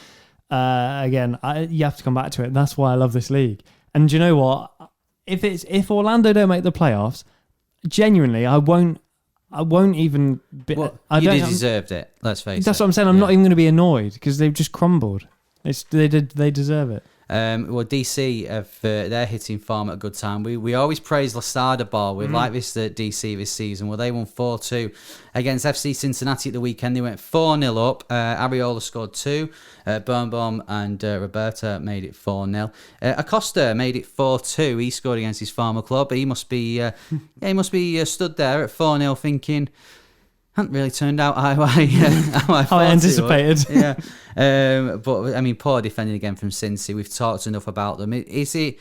you have to come back to it. That's why I love this league. And do you know what? If Orlando don't make the playoffs, genuinely, I won't even... You deserved it, let's face it. That's what I'm saying. I'm not even going to be annoyed because they've just crumbled. They deserve it. Well, DC, they're hitting form at a good time. We always praise Lasada ball. We like this at DC this season. Well, they won 4-2 against FC Cincinnati at the weekend. They went 4-0 up. Ariola scored 2. Birnbaum and Roberta made it 4-0. Acosta made it 4-2. He scored against his former club. He must be stood there at 4-0 thinking, hadn't really turned out how I anticipated. Yeah. But I mean, poor defending again from Cincy. We've talked enough about them. Is it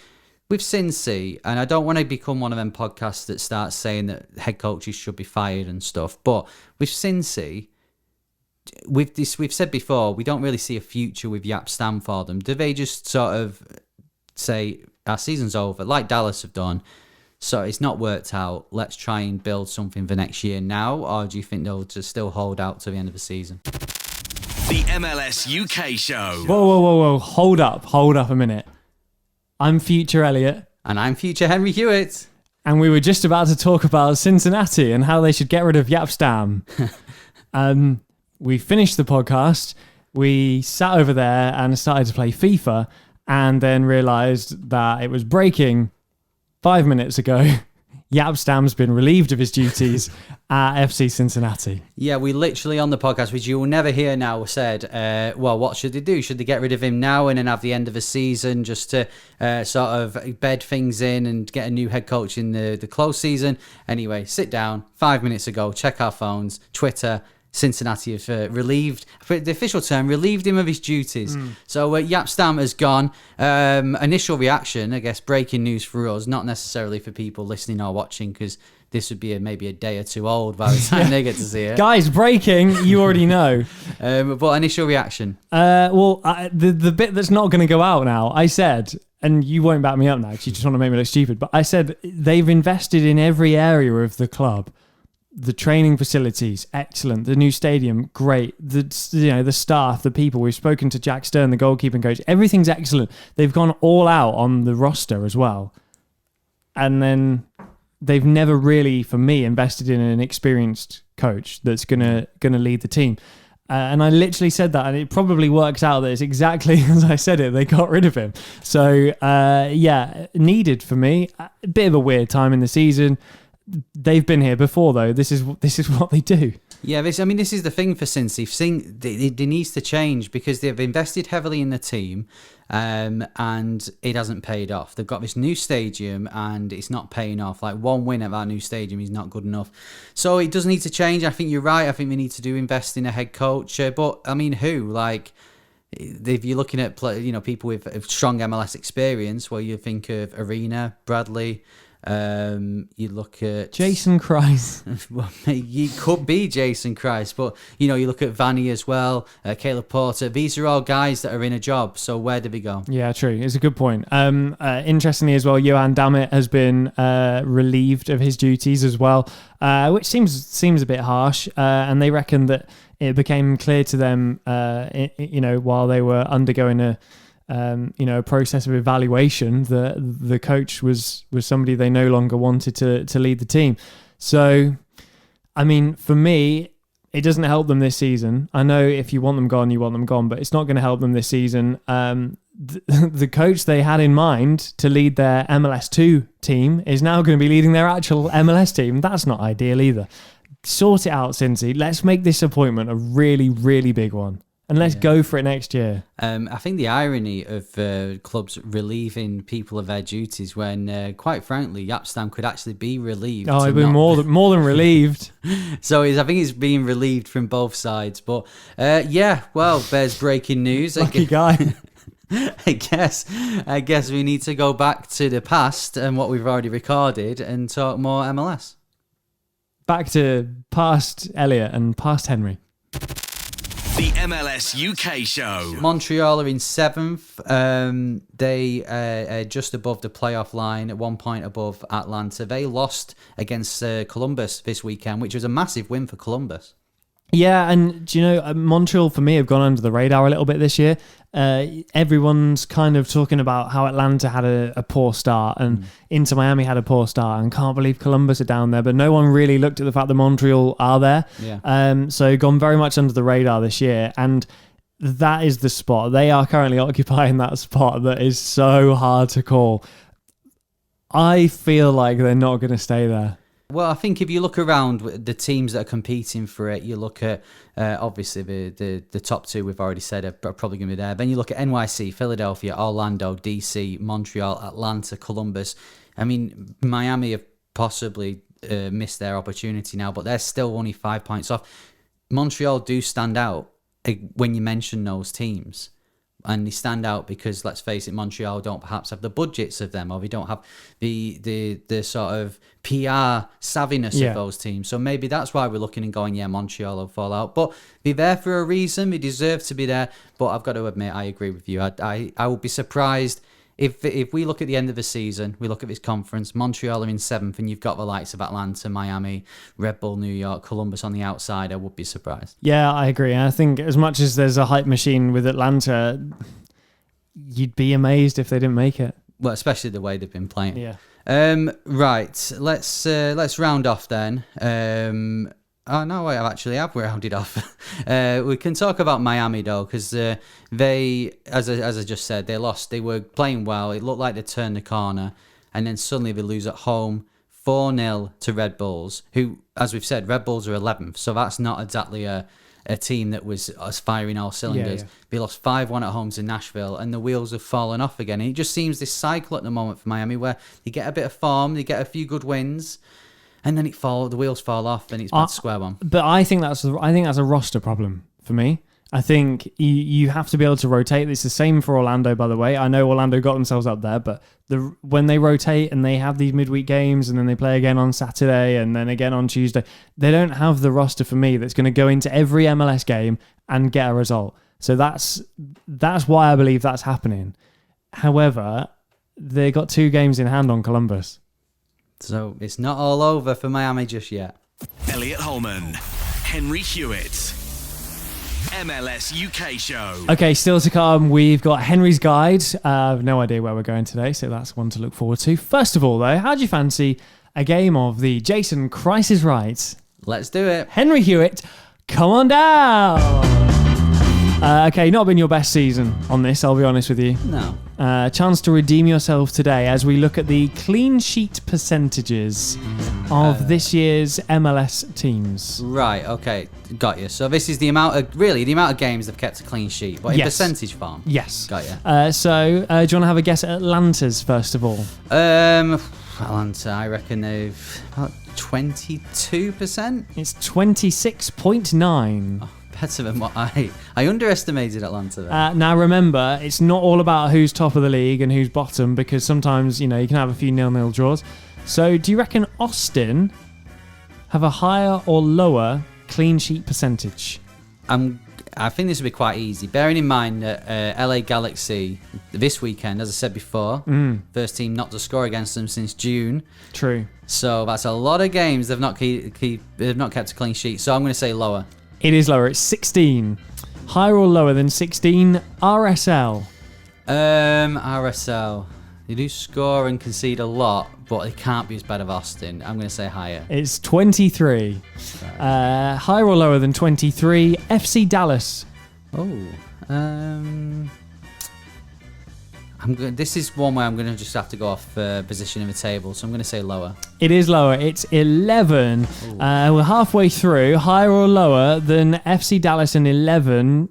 with Cincy? And I don't want to become one of them podcasts that starts saying that head coaches should be fired and stuff. But with Cincy, we've said before, we don't really see a future with Jaap Stam for them. Do they just sort of say our season's over, like Dallas have done? So it's not worked out. Let's try and build something for next year now, or do you think they'll just still hold out to the end of the season? The MLS UK show. Whoa. Hold up a minute. I'm future Elliot. And I'm future Henry Hewitt. And we were just about to talk about Cincinnati and how they should get rid of Jaap Stam. We finished the podcast. We sat over there and started to play FIFA and then realised that it was breaking 5 minutes ago. Jaap Stam's been relieved of his duties at FC Cincinnati. Yeah, we literally on the podcast, which you will never hear now, said, well, what should they do? Should they get rid of him now and then have the end of the season just to sort of bed things in and get a new head coach in the close season? Anyway, sit down 5 minutes ago, check our phones, Twitter, Cincinnati have relieved, the official term, relieved him of his duties. So Jaap Stam has gone. Initial reaction, I guess, breaking news for us, not necessarily for people listening or watching, because this would be maybe a day or two old by the time they get to see it. Guys, breaking, you already know. But initial reaction. The bit that's not going to go out now, I said, and you won't back me up now because you just want to make me look stupid, but I said they've invested in every area of the club. The training facilities, excellent. The new stadium, great. The staff, the people. We've spoken to Jack Stern, the goalkeeping coach. Everything's excellent. They've gone all out on the roster as well. And then they've never really, for me, invested in an experienced coach that's gonna lead the team. And I literally said that, and it probably works out that it's exactly as I said it. They got rid of him. So needed for me. A bit of a weird time in the season. They've been here before, though. This is what they do. Yeah, this is the thing for Cincy. It needs to change because they've invested heavily in the team, and it hasn't paid off. They've got this new stadium, and it's not paying off. Like, one win at that new stadium is not good enough. So it does need to change. I think you're right. I think we need to invest in a head coach. But I mean, who? Like, if you're looking at people with strong MLS experience, well, you think of Arena, Bradley. You look at Jason Christ. Well, you could be Jason Christ, but you look at Vanny as well, Caleb Porter. These are all guys that are in a job. So where do we go? Yeah, true. It's a good point. Interestingly as well, Johan Dammit has been relieved of his duties as well, which seems a bit harsh. And they reckon that it became clear to them, while they were undergoing a process of evaluation, the coach was somebody they no longer wanted to lead the team. So, I mean, for me, it doesn't help them this season. I know if you want them gone, you want them gone, but it's not going to help them this season. The coach they had in mind to lead their MLS2 team is now going to be leading their actual MLS team. That's not ideal either. Sort it out, Cincy. Let's make this appointment a really, really big one. And let's go for it next year. I think the irony of clubs relieving people of their duties when, quite frankly, Jaap Stam could actually be relieved. Oh, he'd be more than relieved. So I think he's being relieved from both sides. But there's breaking news. Lucky guy. I guess we need to go back to the past and what we've already recorded and talk more MLS. Back to past Elliot and past Henry. The MLS UK show. Montreal are in 7th. They are just above the playoff line, at 1 point above Atlanta. They lost against Columbus this weekend, which was a massive win for Columbus. Yeah, and Montreal for me have gone under the radar a little bit this year. Everyone's kind of talking about how Atlanta had a poor start and Inter Miami had a poor start and can't believe Columbus are down there, but no one really looked at the fact that Montreal are there. Yeah. So gone very much under the radar this year, and that is the spot. They are currently occupying that spot that is so hard to call. I feel like they're not going to stay there. Well, I think if you look around the teams that are competing for it, you look at obviously the top two we've already said are probably going to be there. Then you look at NYC, Philadelphia, Orlando, DC, Montreal, Atlanta, Columbus. I mean, Miami have possibly missed their opportunity now, but they're still only 5 points off. Montreal do stand out when you mention those teams. And they stand out because, let's face it, Montreal don't perhaps have the budgets of them, or they don't have the sort of PR savviness of those teams. So maybe that's why we're looking and going, yeah, Montreal will fall out. But they're there for a reason. They deserve to be there. But I've got to admit, I agree with you. I would be surprised if we look at the end of the season, we look at this conference, Montreal are in 7th, and you've got the likes of Atlanta, Miami, Red Bull, New York, Columbus on the outside. I would be surprised. Yeah, I agree. I think as much as there's a hype machine with Atlanta, you'd be amazed if they didn't make it. Well, especially the way they've been playing. Yeah. Right. Let's round off then. Oh no, I actually have rounded off. We can talk about Miami though, because they, as I just said, they lost. They were playing well. It looked like they turned the corner, and then suddenly they lose at home 4-0 to Red Bulls, who, as we've said, Red Bulls are 11th, so that's not exactly a team that was firing all cylinders. Yeah. They lost 5-1 at home to Nashville, and the wheels have fallen off again. And it just seems this cycle at the moment for Miami where they get a bit of form, they get a few good wins, and then the wheels fall off, and it's back to square one. But I think that's a roster problem for me. I think you have to be able to rotate. It's the same for Orlando, by the way. I know Orlando got themselves up there, but when they rotate and they have these midweek games and then they play again on Saturday and then again on Tuesday, they don't have the roster for me that's going to go into every MLS game and get a result. So that's why I believe that's happening. However, they got 2 games in hand on Columbus. So it's not all over for Miami just yet. Elliot Holman, Henry Hewitt, MLS UK show. Okay, still to come, we've got Henry's Guide. I have no idea where we're going today, so that's one to look forward to. First of all, though, how do you fancy a game of the Jason Christ is Right? Let's do it. Henry Hewitt, come on down. Okay, not been your best season on this, I'll be honest with you. No. Chance to redeem yourself today as we look at the clean sheet percentages of this year's MLS teams. Right, okay, got you. So this is the amount of games they've kept a clean sheet, but in percentage form. Yes. Got you. Do you want to have a guess at Atlanta's first of all? Atlanta, I reckon they've about 22%. It's 26.9. Better than what I underestimated Atlanta there. Now remember, it's not all about who's top of the league and who's bottom, because sometimes, you can have a few 0-0 draws. So do you reckon Austin have a higher or lower clean sheet percentage? I think this will be quite easy, bearing in mind that LA Galaxy this weekend, as I said before, first team not to score against them since June. True. So that's a lot of games they've not kept a clean sheet. So I'm going to say lower. It is lower. It's 16. Higher or lower than 16? RSL. RSL. They do score and concede a lot, but it can't be as bad as Austin. I'm going to say higher. It's 23. Higher or lower than 23? FC Dallas. This is one where I'm going to just have to go off position in the table, so I'm going to say lower. It is lower. It's 11. We're halfway through. Higher or lower than FC Dallas and 11?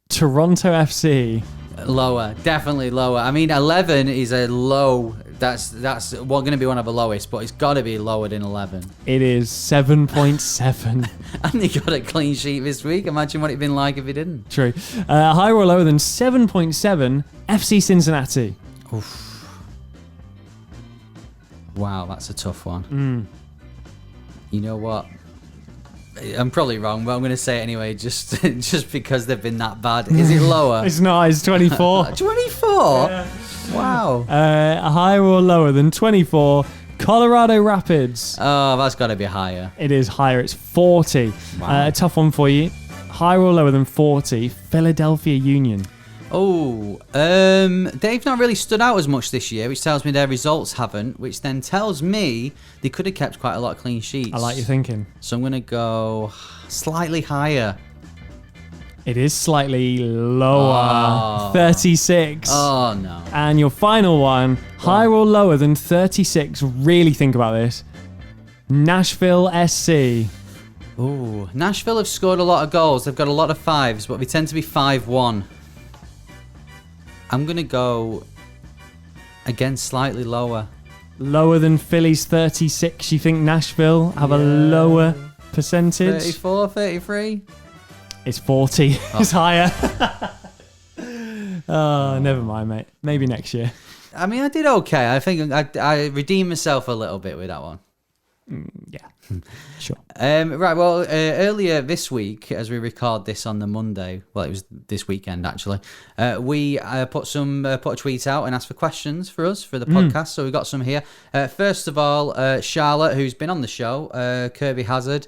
Toronto FC. Lower, definitely lower. I mean, 11 is a low. That's going to be one of the lowest, but it's got to be lower than 11. It is 7.7. And they got a clean sheet this week. Imagine what it'd been like if he didn't. True. Higher or lower than 7.7? FC Cincinnati. Oof. Wow, that's a tough one. You know what? I'm probably wrong, but I'm going to say it anyway, just because they've been that bad. Is it lower? It's not. It's 24. 24? Yeah. Wow. Higher or lower than 24? Colorado Rapids. Oh, that's got to be higher. It is higher. It's 40. Wow. A tough one for you. Higher or lower than 40? Philadelphia Union. Oh, they've not really stood out as much this year, which tells me their results haven't, which then tells me they could have kept quite a lot of clean sheets. I like your thinking. So I'm going to go slightly higher. It is slightly lower. 36. Oh, no. And your final one, higher or lower than 36? Really think about this. Nashville SC. Ooh, Nashville have scored a lot of goals. They've got a lot of fives, but they tend to be 5-1. I'm going to go, again, slightly lower. Lower than Philly's 36? You think Nashville have a lower percentage? 34, 33? It's 40. It's higher. Oh, never mind, mate. Maybe next year. I mean, I did okay. I think I redeemed myself a little bit with that one. Yeah, sure. Right, well, earlier this week, as we record this on the Monday, well, it was this weekend actually, we put a tweet out and asked for questions for us for the podcast, so we got some here. First of all, Charlotte, who's been on the show, Kirby Hazard,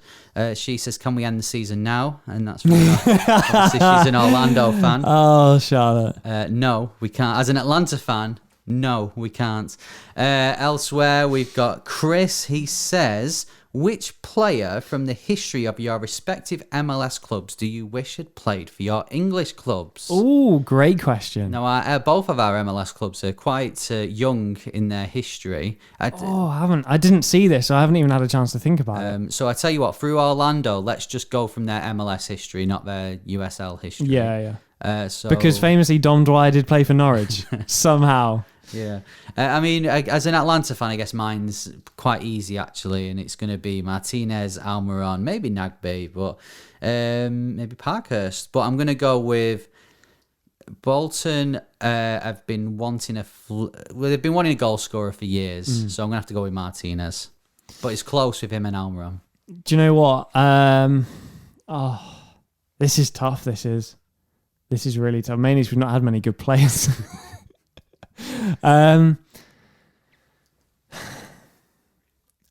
she says, can we end the season now? And that's from obviously she's an Orlando fan. Oh, Charlotte. No, we can't. As an Atlanta fan, no, we can't. Elsewhere, we've got Chris. He says, which player from the history of your respective MLS clubs do you wish had played for your English clubs? Oh, great question. Now, both of our MLS clubs are quite young in their history. I didn't see this, so I haven't even had a chance to think about it. So I tell you what, through Orlando, let's just go from their MLS history, not their USL history. Yeah. So Because famously, Dom Dwyer did play for Norwich somehow. Yeah. I mean, as an Atlanta fan, I guess mine's quite easy, actually, and it's going to be Martinez, Almiron, maybe Nagbe, but maybe Parkhurst. But I'm going to go with Bolton. I've been wanting they've been wanting a goal scorer for years, so I'm going to have to go with Martinez. But it's close with him and Almiron. Do you know what? This is tough, this is really tough. Mainly because we've not had many good players. I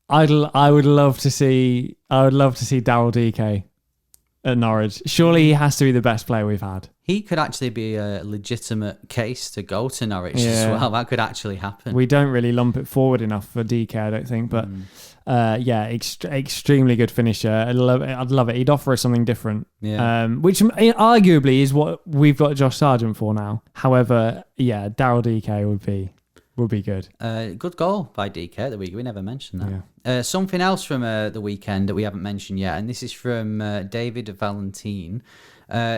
would love to see Daryl DK at Norwich. Surely he has to be the best player we've had. He could actually be a legitimate case to go to Norwich as well. That could actually happen. We don't really lump it forward enough for DK, I don't think. But extremely good finisher. I'd love it. He'd offer us something different. Yeah. Which arguably is what we've got Josh Sargent for now. However, Daryl DK would be good. Good goal by DK at the week. We never mentioned that. Yeah. Something else from the weekend that we haven't mentioned yet, and this is from David Valentine.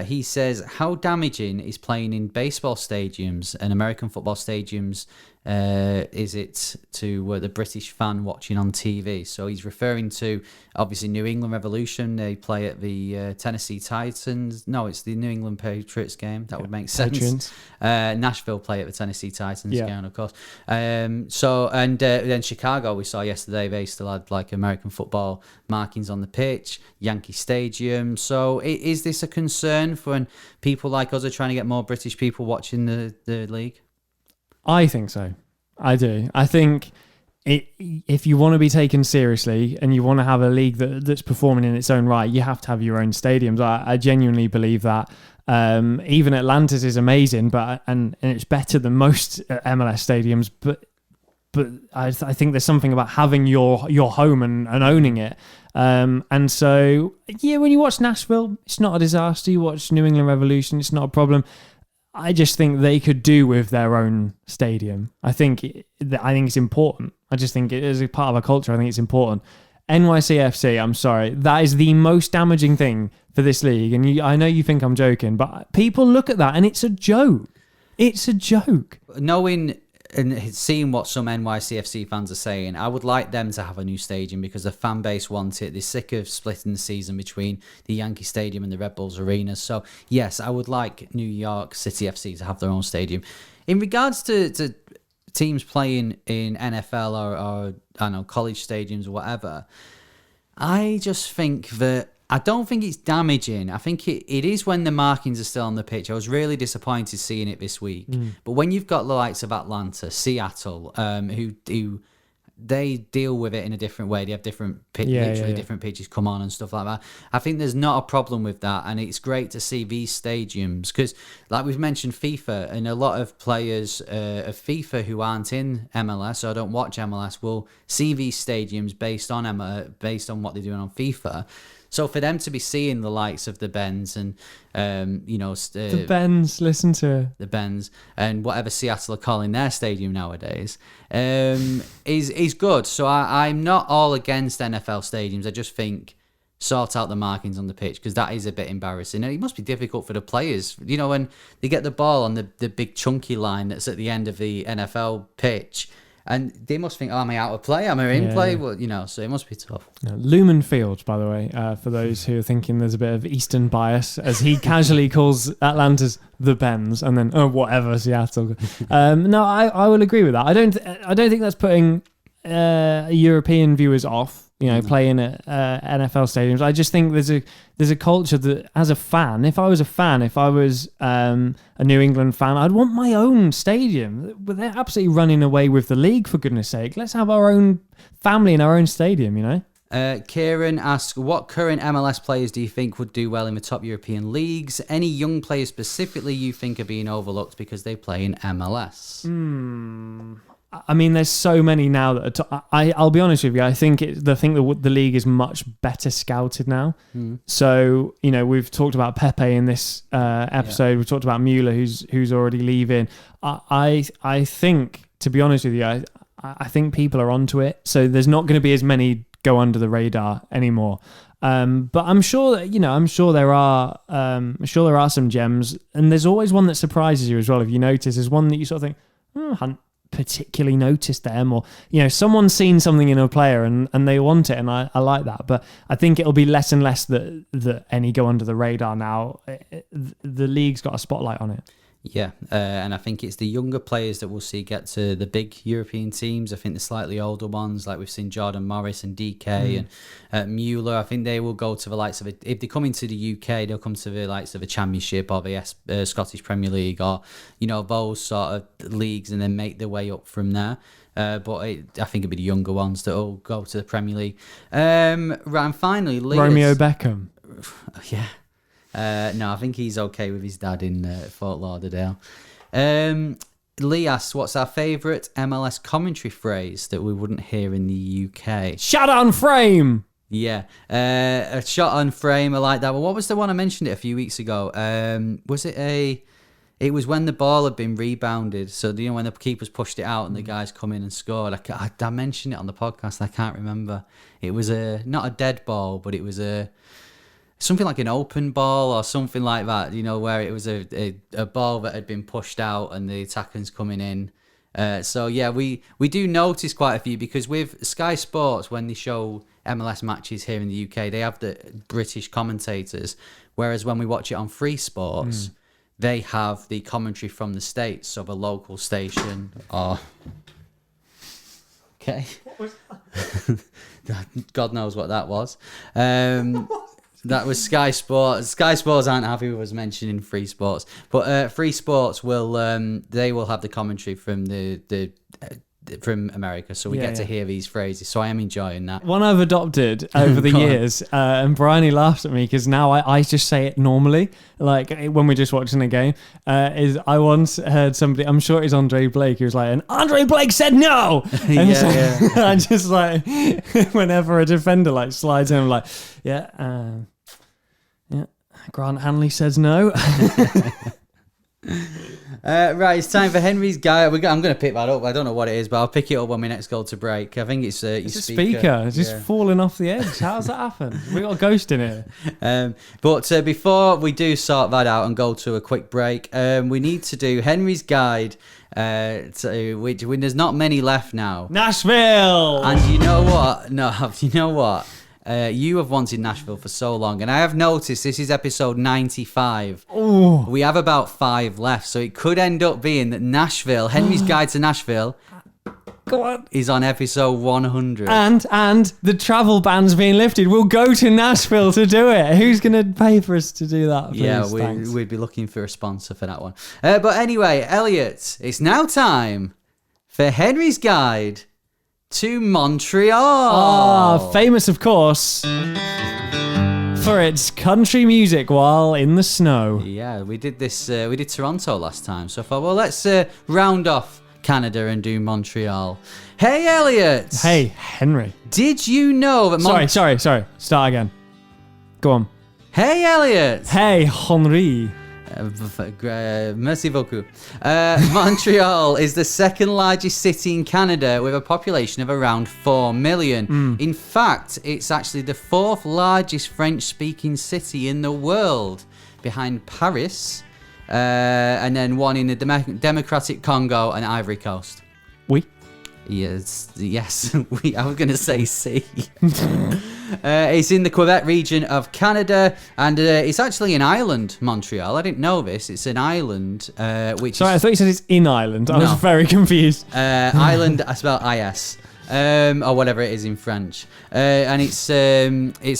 He says, how damaging is playing in baseball stadiums and American football stadiums is it to the British fan watching on TV? So he's referring to, obviously, New England Revolution. They play at the Tennessee Titans. No, it's the New England Patriots game. That would make sense. Nashville play at the Tennessee Titans game, of course. Then Chicago, we saw yesterday, they still had like American football markings on the pitch, Yankee Stadium. So is this a concern for when people like us are trying to get more British people watching the league? I think so. I do. I think if you want to be taken seriously and you want to have a league that's performing in its own right, you have to have your own stadiums. I genuinely believe that. Even Atlanta's is amazing, and it's better than most MLS stadiums. But I think there's something about having your home and owning it. And so, when you watch Nashville, it's not a disaster. You watch New England Revolution, it's not a problem. I just think they could do with their own stadium. I think it's important. I just think it is a part of our culture. I think it's important. NYCFC, I'm sorry, that is the most damaging thing for this league. And I know you think I'm joking, but people look at that and it's a joke. It's a joke. Knowing and seeing what some NYCFC fans are saying, I would like them to have a new stadium because the fan base want it. They're sick of splitting the season between the Yankee Stadium and the Red Bulls Arena. So, yes, I would like New York City FC to have their own stadium. In regards to teams playing in NFL or I don't know, college stadiums or whatever, I just think that I don't think it's damaging. I think it is when the markings are still on the pitch. I was really disappointed seeing it this week. But when you've got the likes of Atlanta, Seattle, who they deal with it in a different way. They have different different pitches come on and stuff like that. I think there's not a problem with that, and it's great to see these stadiums because, like we've mentioned, FIFA and a lot of players of FIFA who aren't in MLS or don't watch MLS will see these stadiums based on what they're doing on FIFA. So for them to be seeing the likes of the Bens and, the Bens, listen to the Bens and whatever Seattle are calling their stadium nowadays, is good. So I'm not all against NFL stadiums. I just think sort out the markings on the pitch, because that is a bit embarrassing. And it must be difficult for the players, when they get the ball on the big chunky line that's at the end of the NFL pitch, and they must think, am I out of play? Am I in play? Well, so it must be tough. Lumen Field, by the way, for those who are thinking there's a bit of Eastern bias, as he casually calls Atlanta's the Bens, and then whatever Seattle. No, I will agree with that. I don't think that's putting European viewers off. Playing at NFL stadiums. I just think there's a culture that, as a fan, if I was a New England fan, I'd want my own stadium. But they're absolutely running away with the league, for goodness sake. Let's have our own family in our own stadium, Kieran asks, what current MLS players do you think would do well in the top European leagues? Any young players specifically you think are being overlooked because they play in MLS? I mean, there's so many now that I'll be honest with you. I think the league is much better scouted now. So we've talked about Pepe in this episode. Yeah. We've talked about Mueller, who's already leaving. I think, to be honest with you, I think people are onto it. So there's not going to be as many go under the radar anymore. But I'm sure there are some gems, and there's always one that surprises you as well. If you notice, there's one that you sort of think, I hadn't particularly noticed them, or someone's seen something in a player and they want it, and I like that. But I think it'll be less and less that any go under the radar now. The league's got a spotlight on it. Yeah, and I think it's the younger players that we'll see get to the big European teams. I think the slightly older ones, like we've seen Jordan Morris and DK and Mueller, I think they will go to the likes of it. If they come into the UK, they'll come to the likes of a Championship or the Scottish Premier League, or those sort of leagues, and then make their way up from there. But I think it'll be the younger ones that will go to the Premier League. Right, and finally, Romeo Beckham. Yeah. No, I think he's okay with his dad in Fort Lauderdale. Lee asks, what's our favourite MLS commentary phrase that we wouldn't hear in the UK? Shot on frame! Yeah, a shot on frame, I like that. Well, what was the one I mentioned it a few weeks ago? It was when the ball had been rebounded. So, when the keepers pushed it out and the guys come in and scored. I mentioned it on the podcast, I can't remember. It was not a dead ball, but it was something like an open ball or something like that, where it was a ball that had been pushed out and the attackers coming in. So yeah, we do notice quite a few, because with Sky Sports, when they show MLS matches here in the UK, they have the British commentators, whereas when we watch it on Free Sports, they have the commentary from the States, so the local station. Okay. What was that? God knows what that was. That was Sky Sports. Sky Sports aren't happy with us mentioning Free Sports, but Free Sports will have the commentary from from America, so we get to hear these phrases. So I am enjoying that. One I've adopted over the years, and Bryony laughs at me because now I just say it normally, like when we're just watching a game. Is I once heard somebody, I'm sure it's Andre Blake, who was like, and Andre Blake said no. And I just like whenever a defender slides in, I'm like, Grant Hanley says no. Right, it's time for Henry's guy. I'm going to pick that up. I don't know what it is, but I'll pick it up when we next go to break. I think it's your speaker. It's just falling off the edge. How's that happen? We got a ghost in here. But before we do sort that out and go to a quick break, we need to do Henry's guide. When there's not many left now. Nashville. And you know what? You have wanted Nashville for so long, and I have noticed this is episode 95. Ooh. We have about 5 left, so it could end up being that Nashville, Henry's Guide to Nashville, is on episode 100. And the travel ban's being lifted. We'll go to Nashville to do it. Who's going to pay for us to do that? Please? We'd be looking for a sponsor for that one. But anyway, Elliot, it's now time for Henry's Guide to Montreal. Famous, of course, for its country music while in the snow. Yeah, we did this. We did Toronto last time, so I thought, well, let's round off Canada and do Montreal. Hey, Elliot. Hey, Henry. Did you know that? Sorry. Start again. Go on. Hey, Elliot. Hey, Henry. Merci beaucoup. Montreal is the second largest city in Canada with a population of around 4 million. In fact, it's actually the fourth largest French-speaking city in the world, behind Paris, and then one in the Democratic Congo and Ivory Coast. Oui. Yes. I was going to say C. It's in the Quebec region of Canada, and it's actually an island, Montreal. I didn't know this. It's an island, which Sorry, I thought you said it's in Ireland. I was No. very confused. island, I spell I-S, or whatever it is in French. And it's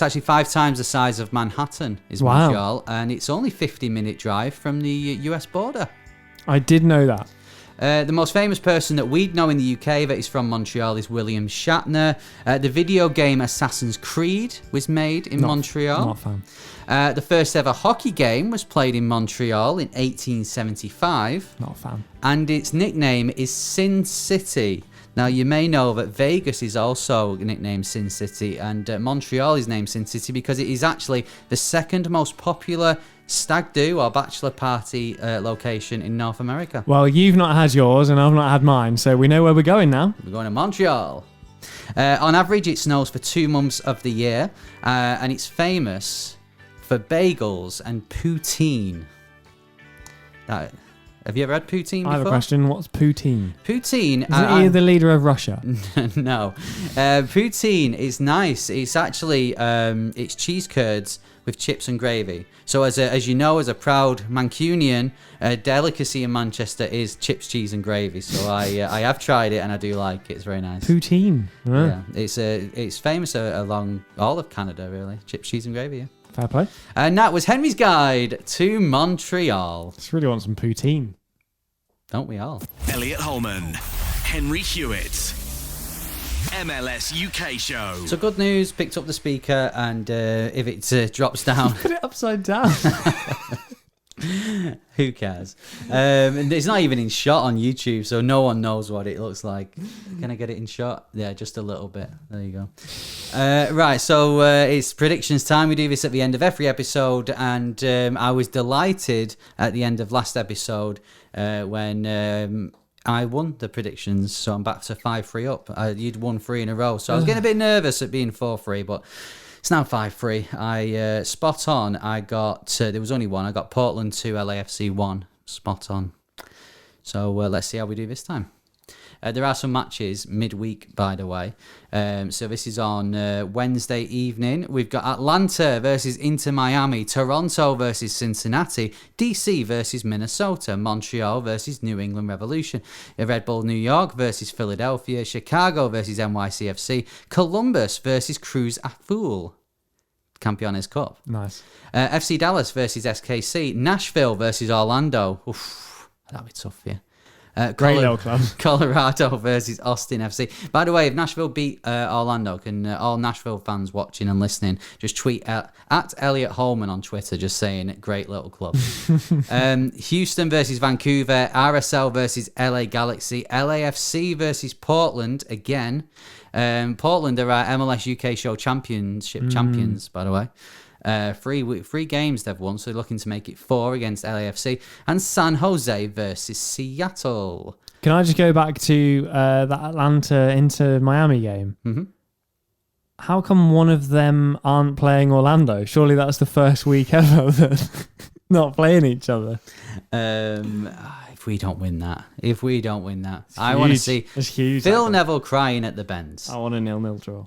actually 5 times the size of Manhattan, is Wow. Montreal, and it's only 50-minute drive from the US border. I did know that. The most famous person that we'd know in the UK that is from Montreal is William Shatner. The video game Assassin's Creed was made in Montreal. Not a fan. The first ever hockey game was played in Montreal in 1875. Not a fan. And its nickname is Sin City. Now, you may know that Vegas is also nicknamed Sin City, and Montreal is named Sin City because it is actually the second most popular stag do or bachelor party location in North America. Well, you've not had yours and I've not had mine, so we know where we're going now. We're going to Montreal. On average, it snows for 2 months of the year, and it's famous for bagels and poutine. Have you ever had poutine before? I have a question. What's poutine? Poutine. Is he the leader of Russia? No. Poutine is nice. It's actually it's cheese curds with chips and gravy. So as you know, as a proud Mancunian, a delicacy in Manchester is chips, cheese and gravy. So I have tried it and I do like it. It's very nice. Poutine. Yeah, it's famous along all of Canada, really. Chips, cheese and gravy. Yeah. Fair play. And that was Henry's guide to Montreal. Just really want some poutine. Don't we all? Elliot Holman, Henry Hewitt, MLS UK show. So good news, picked up the speaker, and if it drops down, Put it upside down. who cares? And it's not even in shot on YouTube, so no one knows what it looks like. Can I get it in shot? Yeah, just a little bit. There you go. Right, so it's predictions time. We do this at the end of every episode, and I was delighted at the end of last episode when I won the predictions, so I'm back to 5-3 up. You'd won 3 in a row, so I was getting a bit nervous at being 4-3, but it's now 5-3. I spot on. I got there was only one. I got Portland 2, LAFC 1. Spot on. So let's see how we do this time. There are some matches midweek, by the way. So this is on Wednesday evening. We've got Atlanta versus Inter Miami, Toronto versus Cincinnati, DC versus Minnesota, Montreal versus New England Revolution, Red Bull New York versus Philadelphia, Chicago versus NYCFC, Columbus versus Cruz Azul, Campeones Cup. Nice. FC Dallas versus SKC, Nashville versus Orlando. Oof, that'll be tough for you. Great little club. Colorado versus Austin FC. By the way, if Nashville beat Orlando, can all Nashville fans watching and listening just tweet at Elliot Holman on Twitter, just saying great little club. Houston versus Vancouver, RSL versus LA Galaxy, LAFC versus Portland again. Portland are our MLS UK show champions, by the way. 3 games they've won, so they're looking to make it 4 against LAFC. And San Jose versus Seattle. Can I just go back to that Atlanta into Miami game? Mm-hmm. How come one of them aren't playing Orlando? Surely that's the first week ever that not playing each other. If we don't win that, I want to see It's huge. Phil Neville crying at the Bends. I want a 0-0 draw.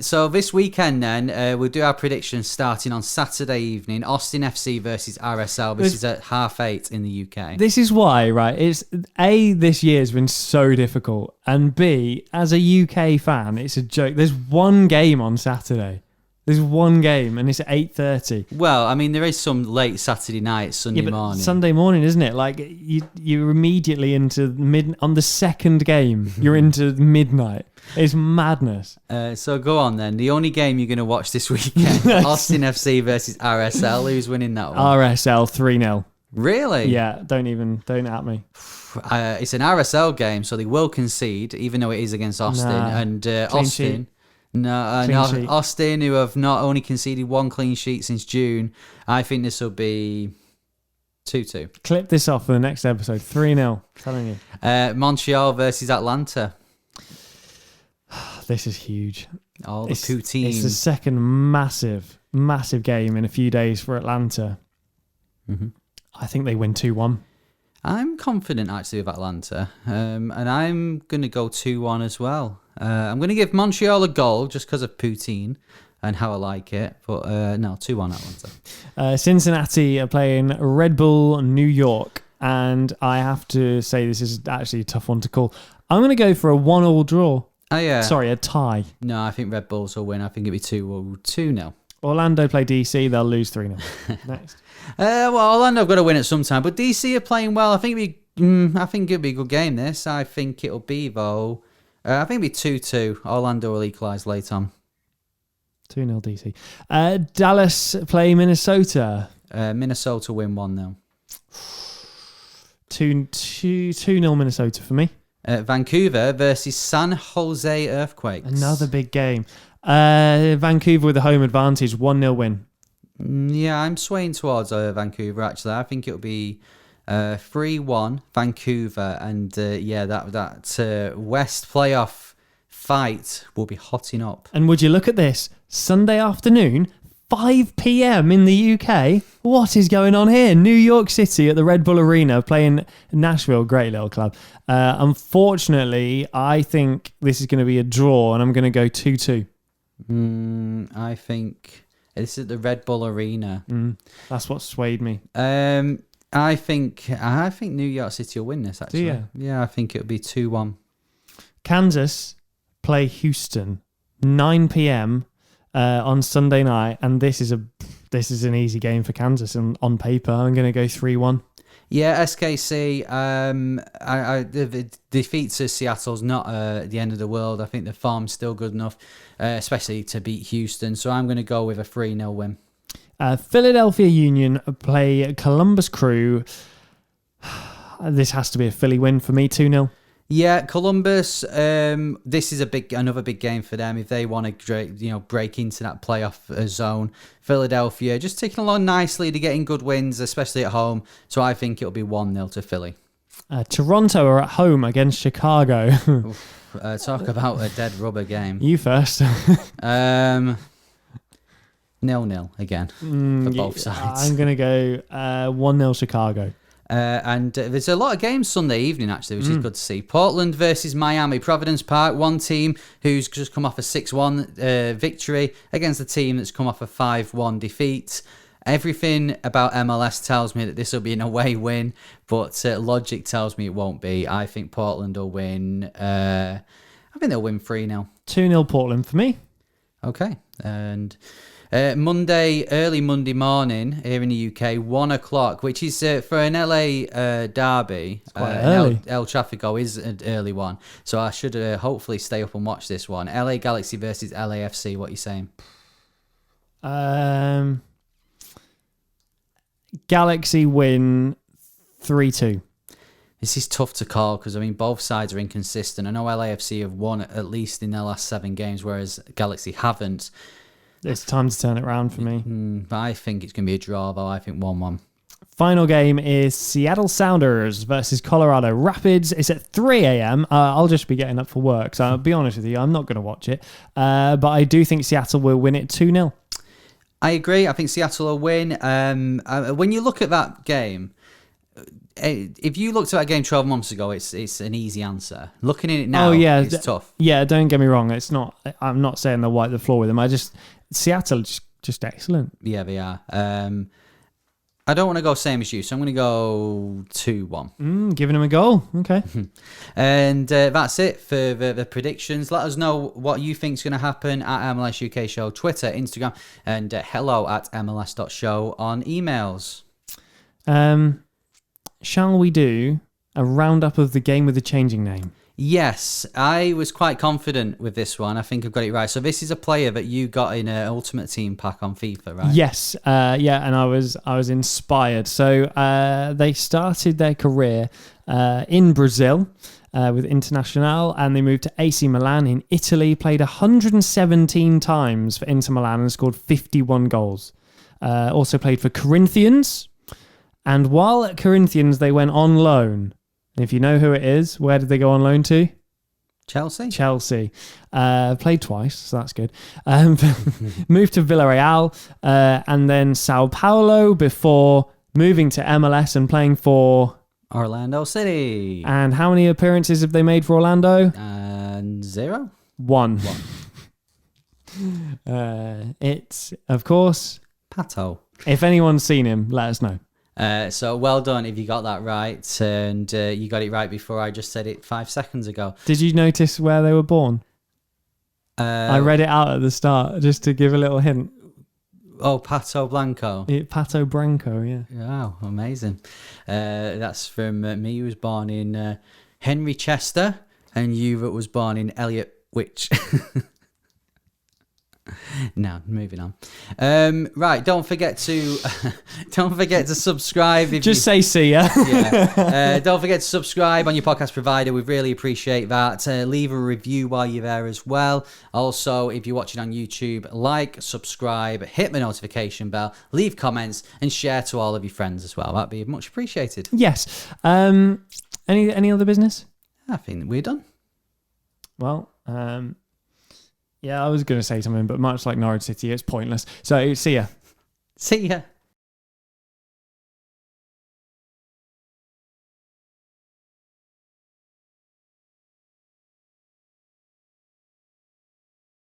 So this weekend then, we'll do our predictions starting on Saturday evening. Austin FC versus RSL. This is at 8:30 in the UK. This is why, right? It's A, this year's been so difficult, and B, as a UK fan, it's a joke. There's one game on Saturday. There's one game, and it's at 8:30. Well, I mean, there is some late Saturday night, Sunday morning. Sunday morning, isn't it? Like you're immediately into on the second game. You're into midnight. It's madness. So go on then. The only game you're going to watch this weekend: Austin FC versus RSL. Who's winning that one? RSL 3-0. Really? Yeah. Don't at me. It's an RSL game, so they will concede, even though it is against Austin. Nah. And Clean Austin. sheet. No, Clean sheet. Austin, who have not only conceded 1 clean sheet since June, I think this will be 2-2. Clip this off for the next episode. 3-0. Telling you. Montreal versus Atlanta. This is huge. Oh, the It's poutine. the second massive game in a few days for Atlanta. Mm-hmm. I think they win 2-1. I'm confident actually with Atlanta, and I'm going to go 2-1 as well. I'm going to give Montreal a goal just because of poutine and how I like it, but no, 2-1 Atlanta. Cincinnati are playing Red Bull New York, and I have to say this is actually a tough one to call. I'm going to go for a 1-1 draw. Oh yeah. Sorry, a tie. No, I think Red Bulls will win. I think it'll be 2-0. Orlando play DC, they'll lose 3-0. Next. Well, Orlando have got to win at some time, but DC are playing well. I think it'll be a good game. This, I think it'll be though. I think it'll be 2-2. Orlando will equalise late on. 2-0 DC. Dallas play Minnesota. Minnesota win 1-0. 2-0 Minnesota for me. Vancouver versus San Jose Earthquakes. Another big game. Vancouver with a home advantage, 1-0 win. Yeah, I'm swaying towards Vancouver actually. I think it'll be 3-1 Vancouver, and that West playoff fight will be hotting up. And would you look at this? Sunday afternoon, 5 p.m. in the UK. What is going on here? New York City at the Red Bull Arena playing Nashville. Great little club. Unfortunately, I think this is going to be a draw, and I'm going to go 2-2. I think this is the Red Bull Arena. That's what swayed me. I think New York City will win this actually. Do you? Yeah, I think it'll be 2-1. Kansas play Houston, 9 p.m. On Sunday night, and this is an easy game for Kansas. And on paper, I'm going to go 3-1. Yeah, SKC. The defeat to Seattle's not the end of the world. I think the form's still good enough, especially to beat Houston. So I'm going to go with a 3-0 win. Philadelphia Union play Columbus Crew. This has to be a Philly win for me, 2-0. Yeah, Columbus. This is another big game for them if they want to, break into that playoff zone. Philadelphia just ticking along nicely to getting good wins, especially at home. So I think it'll be 1-0 to Philly. Toronto are at home against Chicago. Talk about a dead rubber game. You first. 0-0 again for both sides. I'm going to go 1-0 Chicago. And there's a lot of games Sunday evening, actually, which is good to see. Portland versus Miami, Providence Park. One team who's just come off a 6-1 victory against a team that's come off a 5-1 defeat. Everything about MLS tells me that this will be an away win, but logic tells me it won't be. I think Portland will win. I think they'll win 3-0. 2-0 Portland for me. Okay. And early Monday morning here in the UK, 1 o'clock, which is for an LA derby. El Trafico is an early one, so I should hopefully stay up and watch this one. LA Galaxy versus LAFC. What are you saying? Galaxy win 3-2. This is tough to call because both sides are inconsistent. I know LAFC have won at least in their last 7 games, whereas Galaxy haven't. It's time to turn it around for me. But I think it's going to be a draw, though. I think 1-1. Final game is Seattle Sounders versus Colorado Rapids. It's at 3 a.m. I'll just be getting up for work, so I'll be honest with you, I'm not going to watch it. But I do think Seattle will win it 2-0. I agree. I think Seattle will win. When you look at that game, if you looked at that game 12 months ago, it's an easy answer. Looking at it now, it's tough. Yeah, don't get me wrong. It's not. I'm not saying they'll wipe the floor with them. Seattle just excellent. Yeah, they are. I don't want to go same as you, so I'm going to go 2-1. Giving them a goal. Okay. And that's it for the predictions. Let us know what you think is going to happen at MLS UK Show, Twitter, Instagram, and hello@mls.show on emails. Shall we do a roundup of the game with the changing name? Yes, I was quite confident with this one. I think I've got it right. So this is a player that you got in an Ultimate Team pack on FIFA, right? Yes, and I was inspired. So they started their career in Brazil with Internacional, and they moved to AC Milan in Italy, played 117 times for Inter Milan and scored 51 goals. Also played for Corinthians, and while at Corinthians they went on loan. If you know who it is, where did they go on loan to? Chelsea. Played twice, so that's good. Moved to Villarreal and then Sao Paulo before moving to MLS and playing for Orlando City. And how many appearances have they made for Orlando? 0? One. It's, of course... Pato. If anyone's seen him, let us know. So well done if you got that right, and you got it right before I just said it 5 seconds ago. Did you notice where they were born? I read it out at the start just to give a little hint. Oh, Pato Blanco. Pato Branco, yeah. Wow, amazing. That's from me, who was born in Henry Chester, and you that was born in Elliot Which. Now, moving on. Right, don't forget to subscribe. Just say see ya. Yeah. Don't forget to subscribe on your podcast provider. We really appreciate that. Leave a review while you're there as well. Also, if you're watching on YouTube, like, subscribe, hit the notification bell, leave comments, and share to all of your friends as well. That'd be much appreciated. Yes. Any other business? I think we're done. Well, yeah, I was going to say something, but much like Norwich City, it's pointless. So, see ya. See ya.